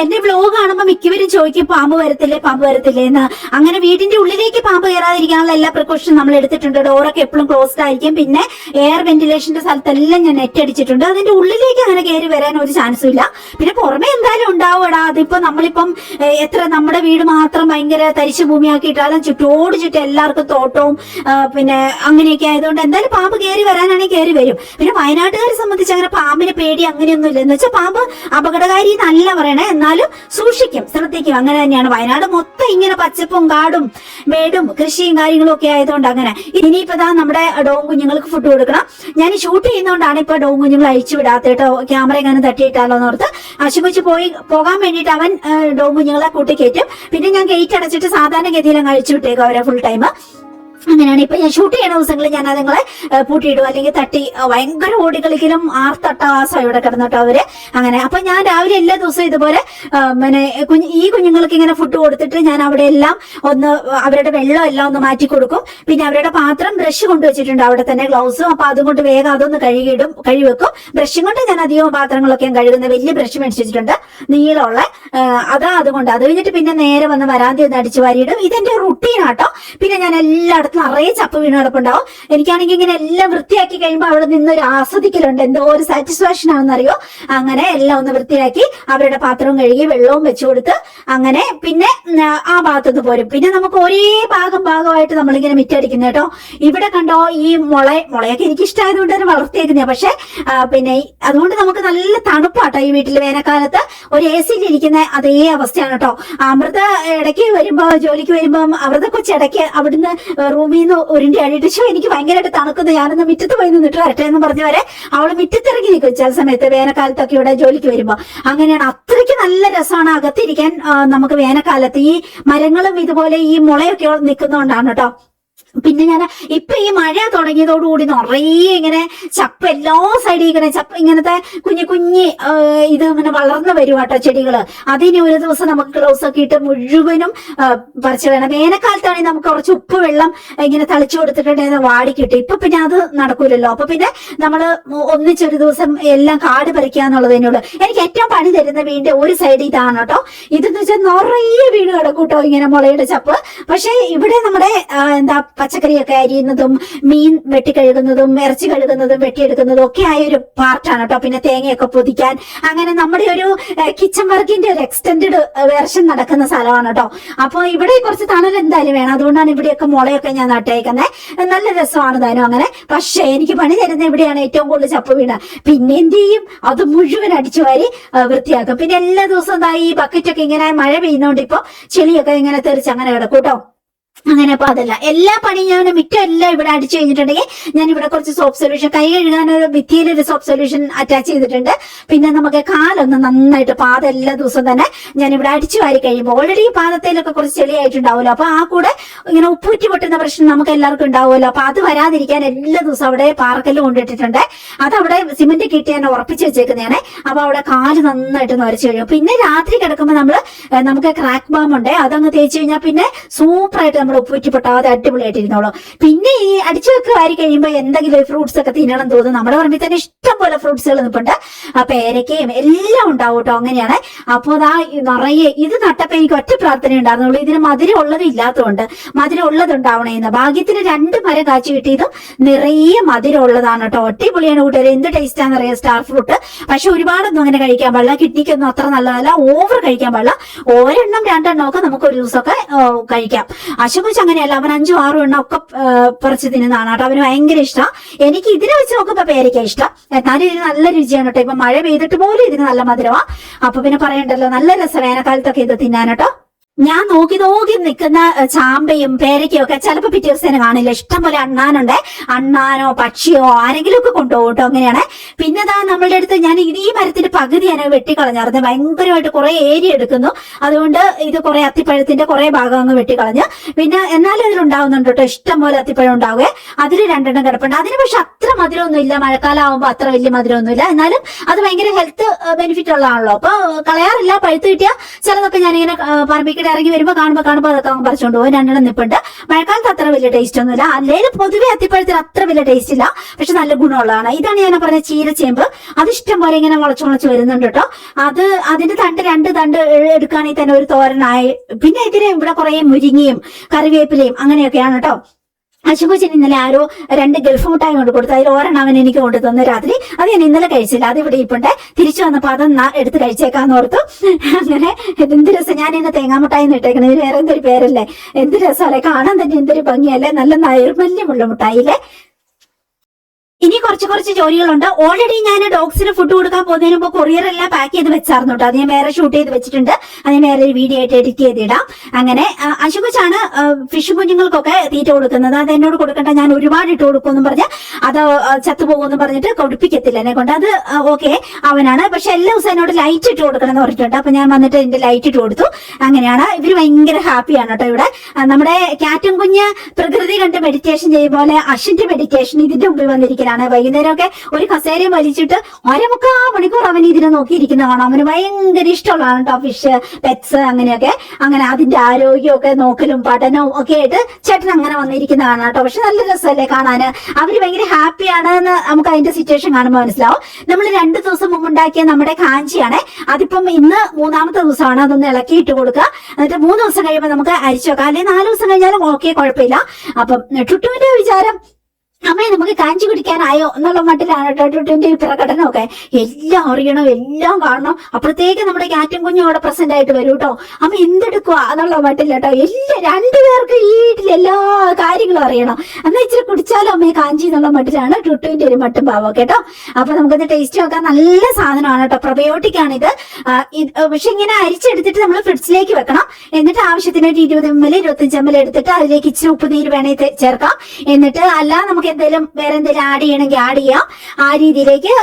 എന്റെ വ്ലോഗ് കാണുമ്പോ മിക്കവരും ചോദിക്കും പാമ്പ് വരത്തില്ലേ എന്ന്. അങ്ങനെ വീടിന്റെ ഉള്ളിലേക്ക് പാമ്പ് കയറാതിരിക്കാനുള്ള എല്ലാ പ്രിക്കോഷനും നമ്മൾ എടുത്തിട്ടുണ്ട്. ഡോറൊക്കെ എപ്പോഴും ക്ലോസ്ഡ് ആയിരിക്കും. പിന്നെ എയർ വെന്റിലേഷന്റെ സ്ഥലത്തെല്ലാം ഞാൻ നെറ്റ് അടിച്ചിട്ടുണ്ട്. അതിന്റെ ഉള്ളിലേക്ക് അങ്ങനെ കയറി വരാൻ ഒരു ചാൻസും ഇല്ല. പിന്നെ പുറമെ എന്തായാലും ഉണ്ടാവൂടാ. അതിപ്പോ നമ്മളിപ്പം എത്ര നമ്മുടെ വീട് മാത്രം ഭയങ്കര തരിശു ഭൂമിയാക്കിയിട്ടാലും ചുറ്റും എല്ലാവർക്കും തോട്ടവും പിന്നെ അങ്ങനെയൊക്കെ ആയതുകൊണ്ട് എന്തായാലും പാമ്പ് കയറി വരാനാണെങ്കിൽ കയറി വരും. പിന്നെ വയനാട്ടുകാരെ സംബന്ധിച്ച് അങ്ങനെ പാമ്പിന് പേടി അങ്ങനെയൊന്നും ഇല്ല. എന്ന് വെച്ചാൽ പാമ്പ് അപകടകാരി എന്നല്ല പറയണേ, എന്നാലും സൂക്ഷിക്കും. ശ്രദ്ധിക്കും. അങ്ങനെ തന്നെയാണ് വയനാട് മൊത്തം ഇങ്ങനെ പച്ചപ്പും കാടും മേടും കൃഷിയും കാര്യങ്ങളും ഒക്കെ ആയതുകൊണ്ട് അങ്ങനെ. ഇനിയിപ്പോ നമ്മുടെ ഡോം കുഞ്ഞുങ്ങൾക്ക് ഫുഡ് കൊടുക്കണം. ഞാൻ ഷൂട്ട് ചെയ്യുന്നതുകൊണ്ടാണ് ഇപ്പൊ ഡോം കുഞ്ഞുങ്ങൾ അഴിച്ചു വിടാത്ത കേട്ടോ, ക്യാമറ എങ്ങനെ തട്ടിയിട്ടാലോ എന്നോർത്ത്. അശുകൊച്ചു പോകാൻ വേണ്ടിയിട്ട് അവൻ ഡോം കുഞ്ഞുങ്ങളെ കൂട്ടിക്കയറ്റും. പിന്നെ ഞാൻ ഗേറ്റ് അടച്ചിട്ട് സാധാരണ ഗതിയിൽ അങ്ങ് അഴിച്ചു വിട്ടേക്കും അവരെ ഫുൾ ടൈം. അങ്ങനെയാണ്. ഇപ്പൊ ഞാൻ ഷൂട്ട് ചെയ്യണ ദിവസങ്ങളിൽ ഞാൻ അതുങ്ങളെ പൂട്ടിയിടും, അല്ലെങ്കിൽ തട്ടി ഭയങ്കര ഓടിക്കളിക്കലും ആർത്തട്ടാസം ഇവിടെ കിടന്നിട്ടോ അവര്. അങ്ങനെ അപ്പൊ ഞാൻ രാവിലെ എല്ലാ ദിവസവും ഇതുപോലെ പിന്നെ ഈ കുഞ്ഞുങ്ങൾക്ക് ഇങ്ങനെ ഫുഡ് കൊടുത്തിട്ട് ഞാൻ അവിടെ എല്ലാം ഒന്ന് അവരുടെ വെള്ളം എല്ലാം ഒന്ന് മാറ്റി കൊടുക്കും. പിന്നെ അവരുടെ പാത്രം ബ്രഷ് കൊണ്ടുവച്ചിട്ടുണ്ട് അവിടെ തന്നെ, ഗ്ലൗസും. അപ്പൊ അതുകൊണ്ട് വേഗം അതൊന്ന് കഴുകിവെക്കും. ബ്രഷും കൊണ്ട് ഞാൻ അധികം പാത്രങ്ങളൊക്കെ കഴുകുന്നത്. വലിയ ബ്രഷ് മേടിച്ചിട്ടുണ്ട് നീളമുള്ള, അതുകൊണ്ട് അത് കഴിഞ്ഞിട്ട് പിന്നെ നേരെ വന്ന് വരാന്തി ഒന്ന് അടിച്ചു വാരിയിടും. ഇതെന്റെ റുട്ടീനാട്ടോ. പിന്നെ ഞാൻ എല്ലായിടത്തും നിറയെ ചപ്പ് വീണ് കിടപ്പുണ്ടാവും. എനിക്കാണെങ്കിൽ ഇങ്ങനെ എല്ലാം വൃത്തിയാക്കി കഴിയുമ്പോൾ അവിടെ നിന്നൊരു ആസ്വദിക്കലുണ്ട്, എന്തോ ഒരു സാറ്റിസ്ഫാക്ഷൻ ആണെന്നറിയോ. അങ്ങനെ എല്ലാം ഒന്ന് വൃത്തിയാക്കി അവരുടെ പാത്രവും കഴുകി വെള്ളവും വെച്ചു കൊടുത്ത് അങ്ങനെ പിന്നെ ആ ഭാഗത്തുനിന്ന് പോരും. പിന്നെ നമുക്ക് ഒരേ ഭാഗമായിട്ട് നമ്മളിങ്ങനെ മിറ്റടിക്കുന്ന കേട്ടോ. ഇവിടെ കണ്ടോ ഈ മുളയൊക്കെ എനിക്ക് ഇഷ്ടമായതുകൊണ്ട് തന്നെ വളർത്തിയേക്കുന്ന. പക്ഷെ പിന്നെ അതുകൊണ്ട് നമുക്ക് നല്ല തണുപ്പാട്ടോ ഈ വീട്ടിൽ. വേനൽക്കാലത്ത് ഒരു എ സിയിൽ ഇരിക്കുന്ന അതേ അവസ്ഥയാണ് കേട്ടോ. അമൃത ഇടയ്ക്ക് വരുമ്പോ ജോലിക്ക് വരുമ്പോ അമൃത കൊച്ചിടയ്ക്ക് അവിടുന്ന് റൂമിൽ നിന്ന് ഉരുണ്ടി അടിയിട്ട് എനിക്ക് ഭയങ്കരമായിട്ട് തണുക്കുന്നു, ഞാനൊന്ന് മുറ്റത്ത് പോയി നിന്നിട്ട് വരട്ടെ എന്ന് പറഞ്ഞ വരെ അവള് മുറ്റത്തിറങ്ങി നിൽക്കും ചില സമയത്ത് വേനൽക്കാലത്തൊക്കെ ഇവിടെ ജോലിക്ക് വരുമ്പോ. അങ്ങനെയാണ്. അത്രയ്ക്ക് നല്ല രസമാണ് അകത്തിരിക്കാൻ നമുക്ക് വേനൽക്കാലത്ത്. ഈ മരങ്ങളും ഇതുപോലെ ഈ മുളയൊക്കെ നിൽക്കുന്നതുകൊണ്ടാണ് കേട്ടോ. പിന്നെ ഞാൻ ഇപ്പൊ ഈ മഴ തുടങ്ങിയതോടുകൂടി നിറയെ ഇങ്ങനെ ചപ്പ് എല്ലാ സൈഡിൽ ഇങ്ങനെ ചപ്പ് ഇങ്ങനത്തെ കുഞ്ഞി ഇത് ഇങ്ങനെ വളർന്നു വരും കേട്ടോ ചെടികള്. അതിന് ഒരു ദിവസം നമുക്ക് ഗ്ലൗസ് ഒക്കെ ഇട്ട് മുഴുവനും പറിച്ചു വേണം. വേനൽക്കാലത്താണെങ്കിൽ നമുക്ക് കുറച്ച് ഉപ്പ് വെള്ളം ഇങ്ങനെ തളിച്ചു കൊടുത്തിട്ടുണ്ടെങ്കിൽ വാടി കിട്ടും. ഇപ്പൊ പിന്നെ അത് നടക്കൂലല്ലോ. അപ്പൊ പിന്നെ നമ്മള് ഒന്നിച്ചൊരു ദിവസം എല്ലാം കാട് പറിക്കാന്നുള്ളതിനോട് എനിക്ക് ഏറ്റവും പണി തരുന്ന വീടിന്റെ ഒരു സൈഡ് ഇതാണ് കേട്ടോ. ഇതെന്ന് വെച്ചാൽ നിറയെ വീട് കിടക്കൂട്ടോ ഇങ്ങനെ മുളയുടെ ചപ്പ്. പക്ഷെ ഇവിടെ നമ്മുടെ എന്താ പച്ചക്കറിയൊക്കെ അരിയുന്നതും മീൻ വെട്ടിക്കഴുകുന്നതും ഇറച്ചി കഴുകുന്നതും വെട്ടിയെടുക്കുന്നതും ഒക്കെ ആയ ഒരു പാർട്ടാണ് കേട്ടോ. പിന്നെ തേങ്ങയൊക്കെ പൊതിക്കാൻ അങ്ങനെ നമ്മുടെ ഒരു കിച്ചൺ വർക്കിന്റെ ഒരു എക്സ്റ്റെൻഡഡ് വേർഷൻ നടക്കുന്ന സ്ഥലമാണ് കേട്ടോ. അപ്പൊ ഇവിടെ കുറച്ച് തണൽ എന്തായാലും വേണം. അതുകൊണ്ടാണ് ഇവിടെയൊക്കെ മുളയൊക്കെ ഞാൻ നട്ടേക്കുന്നത്. നല്ല രസമാണ് താനും അങ്ങനെ. പക്ഷെ എനിക്ക് പണി തരുന്ന ഇവിടെയാണ് ഏറ്റവും കൂടുതൽ ചപ്പ് വീണ്. പിന്നെ എന്ത് ചെയ്യും, അത് മുഴുവൻ അടിച്ചു വാരി വൃത്തിയാക്കും. പിന്നെ എല്ലാ ദിവസവും ഈ ബക്കറ്റൊക്കെ ഇങ്ങനെ മഴ പെയ്യുന്നോണ്ട് ഇപ്പൊ ചെളിയൊക്കെ ഇങ്ങനെ തെറിച്ച് അങ്ങനെ കിടക്കും കേട്ടോ. അങ്ങനെ അപ്പൊ അതല്ല എല്ലാ പണിയും ഞാൻ മിറ്റം എല്ലാം ഇവിടെ അടിച്ചു കഴിഞ്ഞിട്ടുണ്ടെങ്കിൽ ഞാൻ ഇവിടെ കുറച്ച് സോപ്പ് സൊല്യൂഷൻ, കൈ കഴുകാൻ ഒരു ഭിത്തിയിലൊരു സോപ്പ് സൊല്യൂഷൻ അറ്റാച്ച് ചെയ്തിട്ടുണ്ട്. പിന്നെ നമുക്ക് കാലൊന്ന് നന്നായിട്ട് പാദം എല്ലാ ദിവസവും തന്നെ ഞാൻ ഇവിടെ അടിച്ചു വാരി കഴിയുമ്പോൾ ഓൾറെഡി പാദത്തിലൊക്കെ കുറച്ച് ചെളിയായിട്ടുണ്ടാവുമല്ലോ. അപ്പൊ ആ കൂടെ ഇങ്ങനെ ഉപ്പൂറ്റി പൊട്ടുന്ന പ്രശ്നം നമുക്ക് എല്ലാവർക്കും ഉണ്ടാവുമല്ലോ. അപ്പൊ അത് വരാതിരിക്കാൻ എല്ലാ ദിവസവും അവിടെ പാറക്കല്ല് കൊണ്ടിട്ടിട്ടുണ്ട്. അത് അവിടെ സിമെന്റ് കിട്ടി ഞാൻ ഉറപ്പിച്ച് വെച്ചേക്കുന്നതാണ്. അപ്പൊ അവിടെ കാല് നന്നായിട്ട് നരച്ചു കഴിയും. പിന്നെ രാത്രി കിടക്കുമ്പോൾ നമുക്ക് ക്രാക്ക് ബാം ഉണ്ട്, അതങ്ങ് തേച്ച് കഴിഞ്ഞാൽ പിന്നെ സൂപ്പറായിട്ട് നമ്മൾ ഉപ്പൂറ്റി പൊട്ടാതെ അടിപൊളിയായിട്ടിരുന്നോളൂ. പിന്നെ ഈ അടിച്ചു വെക്ക് വാരി കഴിയുമ്പോൾ എന്തെങ്കിലും ഫ്രൂട്ട്സ് ഒക്കെ തിന്നണം തോന്നും. നമ്മുടെ പറമ്പിൽ തന്നെ ഇഷ്ടം പോലെ ഫ്രൂട്ട്സുകൾ നിൽപ്പുണ്ട്. പേരക്കയും എല്ലാം ഉണ്ടാവും കേട്ടോ. അങ്ങനെയാണ്. അപ്പൊ നിറയെ ഇത് നട്ടപ്പോ എനിക്ക് ഒറ്റ പ്രാർത്ഥന ഉണ്ടായിരുന്നുള്ളൂ, ഇതിന് മധുരം ഉള്ളത് ഇല്ലാത്തതുകൊണ്ട് മധുരം ഉള്ളത് ഉണ്ടാവണേന്ന്. ഭാഗ്യത്തിന് 2 മരം കാച്ചു കിട്ടിയതും നിറയെ മധുരം ഉള്ളതാണ് കേട്ടോ. ഒറ്റപ്പൊളിയാണ് കൂട്ടുകാർ. എന്ത് ടേസ്റ്റാന്ന് അറിയാം സ്റ്റാർ ഫ്രൂട്ട്. പക്ഷെ ഒരുപാടൊന്നും അങ്ങനെ കഴിക്കാൻ പാടില്ല, കിഡ്നിക്കൊന്നും അത്ര നല്ലതല്ല. ഓവർ കഴിക്കാൻ പാടില്ല. ഒരെണ്ണം 2 ഒക്കെ നമുക്ക് ഒരു ദിവസമൊക്കെ കഴിക്കാം. അശുഭച്ച് അങ്ങനെയല്ല, അവൻ 5, 6 എണ്ണം ഒക്കെ പറിച്ച് തിന്നുന്നതാണ് കേട്ടോ. അവന് ഭയങ്കര ഇഷ്ടം. എനിക്ക് ഇതിനെ വെച്ച് നോക്കുമ്പോ പേരയ്ക്ക ഇഷ്ടം. എന്നാലും ഇതിന് നല്ല രുചിയാണ് കേട്ടോ. ഇപ്പൊ മഴ പെയ്തിട്ട് പോലും ഇതിന് നല്ല മധുരമാ. അപ്പൊ പിന്നെ പറയണ്ടല്ലോ, നല്ല രസം വേനൽക്കാലത്തൊക്കെ ഇത് തിന്നാൻ കേട്ടോ. ഞാൻ നോക്കി നിൽക്കുന്ന ചാമ്പയും പേരയ്ക്കും ഒക്കെ ചിലപ്പോ പിറ്റേ ദിവസം കാണില്ല. ഇഷ്ടം പോലെ അണ്ണാനുണ്ട്. അണ്ണാനോ പക്ഷിയോ ആരെങ്കിലും ഒക്കെ കൊണ്ടുപോകും കേട്ടോ. അങ്ങനെയാണ്. പിന്നെ നമ്മളുടെ അടുത്ത് ഞാൻ ഈ മരത്തിന്റെ പകുതി ഞാൻ വെട്ടിക്കളഞ്ഞായിരുന്നു. ഭയങ്കരമായിട്ട് കുറെ ഏരിയ എടുക്കുന്നു. അതുകൊണ്ട് ഇത് കുറെ അത്തിപ്പഴത്തിന്റെ കുറെ ഭാഗം അങ്ങ് വെട്ടിക്കളഞ്ഞ്. പിന്നെ എന്നാലും അതിലുണ്ടാവുന്നുണ്ട് കേട്ടോ, ഇഷ്ടം പോലെ അത്തിപ്പഴം ഉണ്ടാവുക. അതിൽ 2 എണ്ണം കിടപ്പുണ്ട്. അതിന് പക്ഷെ അത്ര മധുരമൊന്നും ഇല്ല. മഴക്കാലം ആവുമ്പോൾ അത്ര വലിയ മധുരമൊന്നുമില്ല. എന്നാലും അത് ഭയങ്കര ഹെൽത്ത് ബെനിഫിറ്റ് ഉള്ളതാണല്ലോ. അപ്പൊ കളയാറില്ല. പഴുത്ത് കിട്ടിയാൽ ചിലതൊക്കെ ഞാനിങ്ങനെ പറമ്പിക്ക് ഇറങ്ങി വരുമ്പോ കാണുമ്പോ അതൊക്കെ പറിച്ചോണ്ട് പോകും. 2 എണ്ണം നിപ്പുണ്ട്. മഴക്കാലത്ത് അത്ര വലിയ ടേസ്റ്റ് ഒന്നുമില്ല. അല്ലെങ്കിൽ പൊതുവെ അത്തിപ്പഴത്തിന് അത്ര വലിയ ടേസ്റ്റ് ഇല്ല, പക്ഷെ നല്ല ഗുണമുള്ളതാണ്. ഇതാണ് ഞാൻ പറഞ്ഞ ചീരച്ചേമ്പ്. അത് ഇഷ്ടം പോലെ ഇങ്ങനെ മുളച്ചു വരുന്നുണ്ട് കേട്ടോ. അതിന്റെ 2 തണ്ട് എടുക്കുകയാണെങ്കിൽ തന്നെ ഒരു തോരനായി. പിന്നെ ഇതിന് ഇവിടെ കുറെ മുരിങ്ങയും കറിവേപ്പിലയും അങ്ങനെയൊക്കെയാണ് കേട്ടോ. അശുഭച്ചൻ ഇന്നലെ ആരോ 2 ഗൾഫ് മുട്ടായി കൊണ്ട് കൊടുത്തു. അതിൽ ഒരെണ്ണം അവൻ എനിക്ക് കൊണ്ടു തന്നു രാത്രി. അത് ഞാൻ ഇന്നലെ കഴിച്ചില്ല. അത് ഇവിടെ ഇപ്പുണ്ട്. തിരിച്ചു വന്നപ്പോ അതൊന്ന് എടുത്ത് കഴിച്ചേക്കാന്ന് ഓർത്തു. അങ്ങനെ എന്ത് രസം. ഞാൻ ഇന്ന് തേങ്ങാമുട്ടായി ഇട്ടേക്കണേ. ഇത് വേറെ എന്തൊരു പേരല്ലേ, എന്ത് രസമല്ലേ കാണാൻ തന്നെ, എന്തൊരു ഭംഗിയല്ലേ, നല്ല നൈർമല്യമുള്ള മുട്ടായില്ലേ. ഇനി കുറച്ച് ജോലികളുണ്ട്. ഓൾറെഡി ഞാൻ ഡോഗ്സിന് ഫുഡ് കൊടുക്കാൻ പോകുന്നതിന് മുമ്പ് കൊറിയർ എല്ലാം പാക്ക് ചെയ്ത് വെച്ചായിരുന്നു കേട്ടോ. അത് ഞാൻ വേറെ ഷൂട്ട് ചെയ്ത് വെച്ചിട്ടുണ്ട്. അത് ഞാൻ വേറെ ഒരു വീഡിയോ ആയിട്ട് എഡിറ്റ് ചെയ്തിടാം. അങ്ങനെ അശുകൊച്ചാണ് ഫിഷ് കുഞ്ഞുങ്ങൾക്കൊക്കെ തീറ്റ കൊടുക്കുന്നത്. അത് എന്നോട് കൊടുക്കണ്ട, ഞാൻ ഒരുപാട് ഇട്ട് കൊടുക്കുമെന്ന് പറഞ്ഞ് അത് ചത്തുപോകുമെന്ന് പറഞ്ഞിട്ട് കൊടുപ്പിക്കത്തില്ല എന്നെ കൊണ്ട്. അത് ഓക്കെ അവനാണ്. പക്ഷെ എല്ലാ ദിവസവും എന്നോട് ലൈറ്റ് ഇട്ട് കൊടുക്കണം എന്ന് പറഞ്ഞിട്ടുണ്ട്. അപ്പൊ ഞാൻ വന്നിട്ട് എന്റെ ലൈറ്റ് ഇട്ട് കൊടുത്തു. അങ്ങനെയാണ്. ഇവര് ഭയങ്കര ഹാപ്പിയാണ് കേട്ടോ. ഇവിടെ നമ്മുടെ ക്യാറ്റും കുഞ്ഞ് പ്രകൃതി കണ്ട് മെഡിറ്റേഷൻ ചെയ്യുമ്പോൾ അശ്വിന്റെ മെഡിറ്റേഷൻ ഇതിന്റെ മുമ്പിൽ വന്നിരിക്കലാണ്. വൈകുന്നേരമൊക്കെ ഒരു കസേരയും വലിച്ചിട്ട് 1/4 മണിക്കൂർ അവൻ ഇതിനെ നോക്കിയിരിക്കുന്ന കാണാം. അവന് ഭയങ്കര ഇഷ്ടമുള്ളതാണ് കേട്ടോ ഫിഷ്, പെറ്റ്സ് അങ്ങനെയൊക്കെ. അങ്ങനെ അതിന്റെ ആരോഗ്യമൊക്കെ നോക്കലും പഠനവും ഒക്കെ ആയിട്ട് ചേട്ടൻ അങ്ങനെ വന്നിരിക്കുന്ന കാണാം കേട്ടോ. പക്ഷെ നല്ല രസമല്ലേ കാണാന്. അവര് ഭയങ്കര ഹാപ്പിയാണ് എന്ന് നമുക്ക് അതിന്റെ സിറ്റുവേഷൻ കാണുമ്പോൾ മനസ്സിലാവും. നമ്മൾ 2 ദിവസം മുമ്പ് ഉണ്ടാക്കിയ നമ്മുടെ കാഞ്ചിയാണ്. അതിപ്പം ഇന്ന് 3ാമത്തെ ദിവസമാണ്. അതൊന്ന് ഇളക്കിയിട്ട് കൊടുക്കുക. എന്നിട്ട് 3 ദിവസം കഴിയുമ്പോൾ നമുക്ക് അരിച്ചു വെക്കാം. അല്ലെങ്കിൽ 4 ദിവസം കഴിഞ്ഞാലും ഓക്കെ, കുഴപ്പമില്ല. അപ്പം ടുട്ടുവിന്റെ വിചാരം അമ്മയെ നമുക്ക് കാഞ്ചി കുടിക്കാനായോ എന്നുള്ള മട്ടിലാണ് കേട്ടോ ടുട്ടുവിന്റെ പ്രകടനമൊക്കെ. എല്ലാം അറിയണം, എല്ലാം കാണണം. അപ്പോഴത്തേക്ക് നമ്മുടെ ക്യാറ്റും കുഞ്ഞും അവിടെ പ്രസന്റ് ആയിട്ട് വരും കേട്ടോ. അമ്മ എന്തെടുക്കുക എന്നുള്ള മട്ടില്ല കേട്ടോ. എല്ലാം 2 പേർക്ക് ഈ വീട്ടിൽ എല്ലാ കാര്യങ്ങളും അറിയണം. എന്നാൽ ഇച്ചിരി കുടിച്ചാലും അമ്മയെ കാഞ്ചി എന്നുള്ള മട്ടിലാണ് ടുട്ടുവിന്റെ ഒരു മട്ടും ഭാവം കേട്ടോ. അപ്പൊ നമുക്കത് ടേസ്റ്റ് നോക്കാൻ നല്ല സാധനമാണ് കേട്ടോ. പ്രബയോട്ടിക് ആണിത്. പക്ഷെ ഇങ്ങനെ അരിച്ചെടുത്തിട്ട് നമ്മൾ ഫ്രിഡ്ജിലേക്ക് വെക്കണം. എന്നിട്ട് ആവശ്യത്തിന് ഒരു 20 ml 25 ml എടുത്തിട്ട് അതിലേക്ക് ഇച്ചിരി ഉപ്പുനീര് വേണമെങ്കിൽ ചേർക്കാം. എന്നിട്ട് അല്ല നമുക്ക് എന്തെങ്കിലും വേറെ എന്തെങ്കിലും ആഡ് ചെയ്യണമെങ്കിൽ ആഡ് ചെയ്യാം. ആ രീതിയിലേക്ക്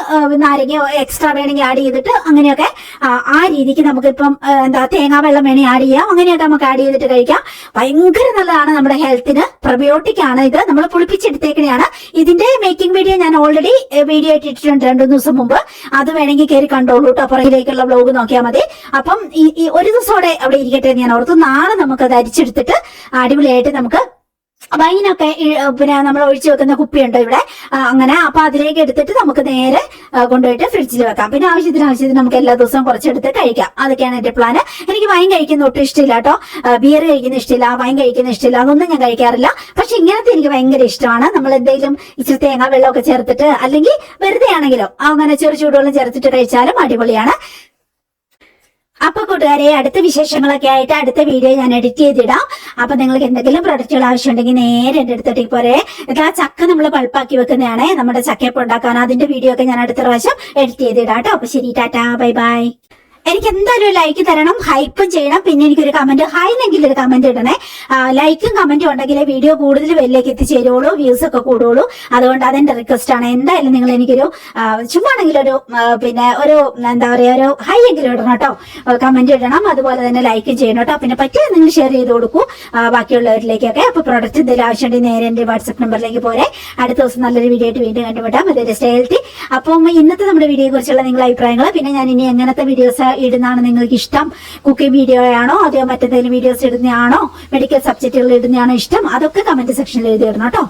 നാരങ്ങ എക്സ്ട്രാ വേണമെങ്കിൽ ആഡ് ചെയ്തിട്ട് അങ്ങനെയൊക്കെ ആ രീതിക്ക് നമുക്കിപ്പം തേങ്ങാ വെള്ളം വേണമെങ്കിൽ ആഡ് ചെയ്യാം. അങ്ങനെയൊക്കെ നമുക്ക് ആഡ് ചെയ്തിട്ട് കഴിക്കാം. ഭയങ്കര നല്ലതാണ് നമ്മുടെ ഹെൽത്തിന്. പ്രബയോട്ടിക് ആണ് ഇത്. നമ്മൾ പുളിപ്പിച്ചെടുത്തേക്കണെയാണ്. ഇതിന്റെ മേക്കിംഗ് വീഡിയോ ഞാൻ ഓൾറെഡി വീഡിയോ ആയിട്ട് ഇട്ടിട്ടുണ്ട് 2 ദിവസം മുമ്പ്. അത് വേണമെങ്കിൽ കയറി കണ്ടോളൂ കേട്ടോ. പുറകിലേക്കുള്ള വ്ലോഗ് നോക്കിയാൽ മതി. അപ്പം ഈ ഒരു ദിവസത്തോടെ അവിടെ ഇരിക്കട്ടെ ഞാൻ ഓർത്തു. നാളെ നമുക്കത് അരിച്ചെടുത്തിട്ട് അടിപൊളിയായിട്ട് നമുക്ക് വൈനൊക്കെ പിന്നെ നമ്മൾ ഒഴിച്ചു വെക്കുന്ന കുപ്പിയുണ്ടോ ഇവിടെ, അങ്ങനെ. അപ്പൊ അതിലേക്ക് എടുത്തിട്ട് നമുക്ക് നേരെ കൊണ്ടുപോയിട്ട് ഫ്രിഡ്ജിൽ വെക്കാം. പിന്നെ ആവശ്യത്തിന് നമുക്ക് എല്ലാ ദിവസവും കുറച്ചെടുത്ത് കഴിക്കാം. അതൊക്കെയാണ് എന്റെ പ്ലാന്. എനിക്ക് വൈൻ കഴിക്കുന്ന ഒട്ടും ഇഷ്ടമില്ല കേട്ടോ. ബിയർ കഴിക്കുന്ന ഇഷ്ടമില്ല, വൈൻ കഴിക്കുന്ന ഇഷ്ടമില്ല, അതൊന്നും ഞാൻ കഴിക്കാറില്ല. പക്ഷെ ഇങ്ങനത്തെ എനിക്ക് ഭയങ്കര ഇഷ്ടമാണ്. നമ്മൾ എന്തെങ്കിലും ഇച്ചിരി തേങ്ങാ വെള്ളമൊക്കെ ചേർത്തിട്ട്, അല്ലെങ്കിൽ വെറുതെ ആണെങ്കിലോ അങ്ങനെ ചൂടുവെള്ളം ചേർത്തിട്ട് കഴിച്ചാലും അടിപൊളിയാണ്. അപ്പൊ കൂട്ടുകാരെ, അടുത്ത വിശേഷങ്ങളൊക്കെ ആയിട്ട് അടുത്ത വീഡിയോ ഞാൻ എഡിറ്റ് ചെയ്തിടാം. അപ്പൊ നിങ്ങൾക്ക് എന്തെങ്കിലും പ്രൊഡക്റ്റുകൾ ആവശ്യമുണ്ടെങ്കിൽ നേരെ എന്റെ അടുത്തേക്ക് പോരെ. ആ ചക്ക നമ്മൾ പൾപ്പാക്കി വെക്കുന്നതാണ്, നമ്മുടെ ചക്കയപ്പം ഉണ്ടാക്കാൻ. അതിന്റെ വീഡിയോ ഒക്കെ ഞാൻ അടുത്ത പ്രാവശ്യം എഡിറ്റ് ചെയ്തിടാം കേട്ടോ. അപ്പൊ ശരി, ടാറ്റാ, ബൈ ബൈ. എനിക്ക് എന്തായാലും ഒരു ലൈക്ക് തരണം, ഹൈപ്പും ചെയ്യണം. പിന്നെ എനിക്കൊരു കമന്റ്, ഹായ്ന്നെങ്കിലും ഒരു കമന്റ് ഇടണേ. ലൈക്കും കമന്റും ഉണ്ടെങ്കിലേ വീഡിയോ കൂടുതൽ വെല്ലേക്ക് എത്തിച്ചേരുള്ളൂ, വ്യൂസ് ഒക്കെ കൂടുള്ളൂ. അതുകൊണ്ട് അതെന്റെ റിക്വസ്റ്റ് ആണ്. എന്തായാലും നിങ്ങൾ എനിക്കൊരു ചുമ്മാണെങ്കിലും ഒരു പിന്നെ ഒരു എന്താ പറയാ ഒരു ഹൈ എങ്കിലും ഇടണം കേട്ടോ. കമന്റ് ഇടണം, അതുപോലെ തന്നെ ലൈക്കും ചെയ്യണം കേട്ടോ. പിന്നെ പറ്റിയ നിങ്ങൾ ഷെയർ ചെയ്ത് കൊടുക്കൂ ബാക്കിയുള്ളവരിലേക്കൊക്കെ. അപ്പൊ പ്രൊഡക്റ്റ് എന്തെങ്കിലും ആവശ്യമുണ്ടെങ്കിൽ നേരെ എന്റെ വാട്സ്ആപ്പ് നമ്പറിലേക്ക് പോരെ. അടുത്ത ദിവസം നല്ലൊരു വീഡിയോ ആയിട്ട് വീണ്ടും കണ്ടുപിട്ടാം. അതായത് സ്റ്റേ ഹെൽത്തി. അപ്പം ഇന്നത്തെ നമ്മുടെ വീഡിയോയെ കുറിച്ചുള്ള നിങ്ങളുടെ അഭിപ്രായങ്ങൾ, പിന്നെ ഞാൻ ഇനി എങ്ങനത്തെ വീഡിയോസ് ഇടുന്നതാണ് നിങ്ങൾക്ക് ഇഷ്ടം, കുക്കിംഗ് വീഡിയോ ആണോ അതോ മറ്റെന്തെങ്കിലും വീഡിയോസ് ഇടുന്നതാണോ, മെഡിക്കൽ സബ്ജക്റ്റുകൾ ഇടുന്നതാണോ ഇഷ്ടം, അതൊക്കെ കമന്റ് സെക്ഷനിൽ എഴുതി ഇടണം കേട്ടോ.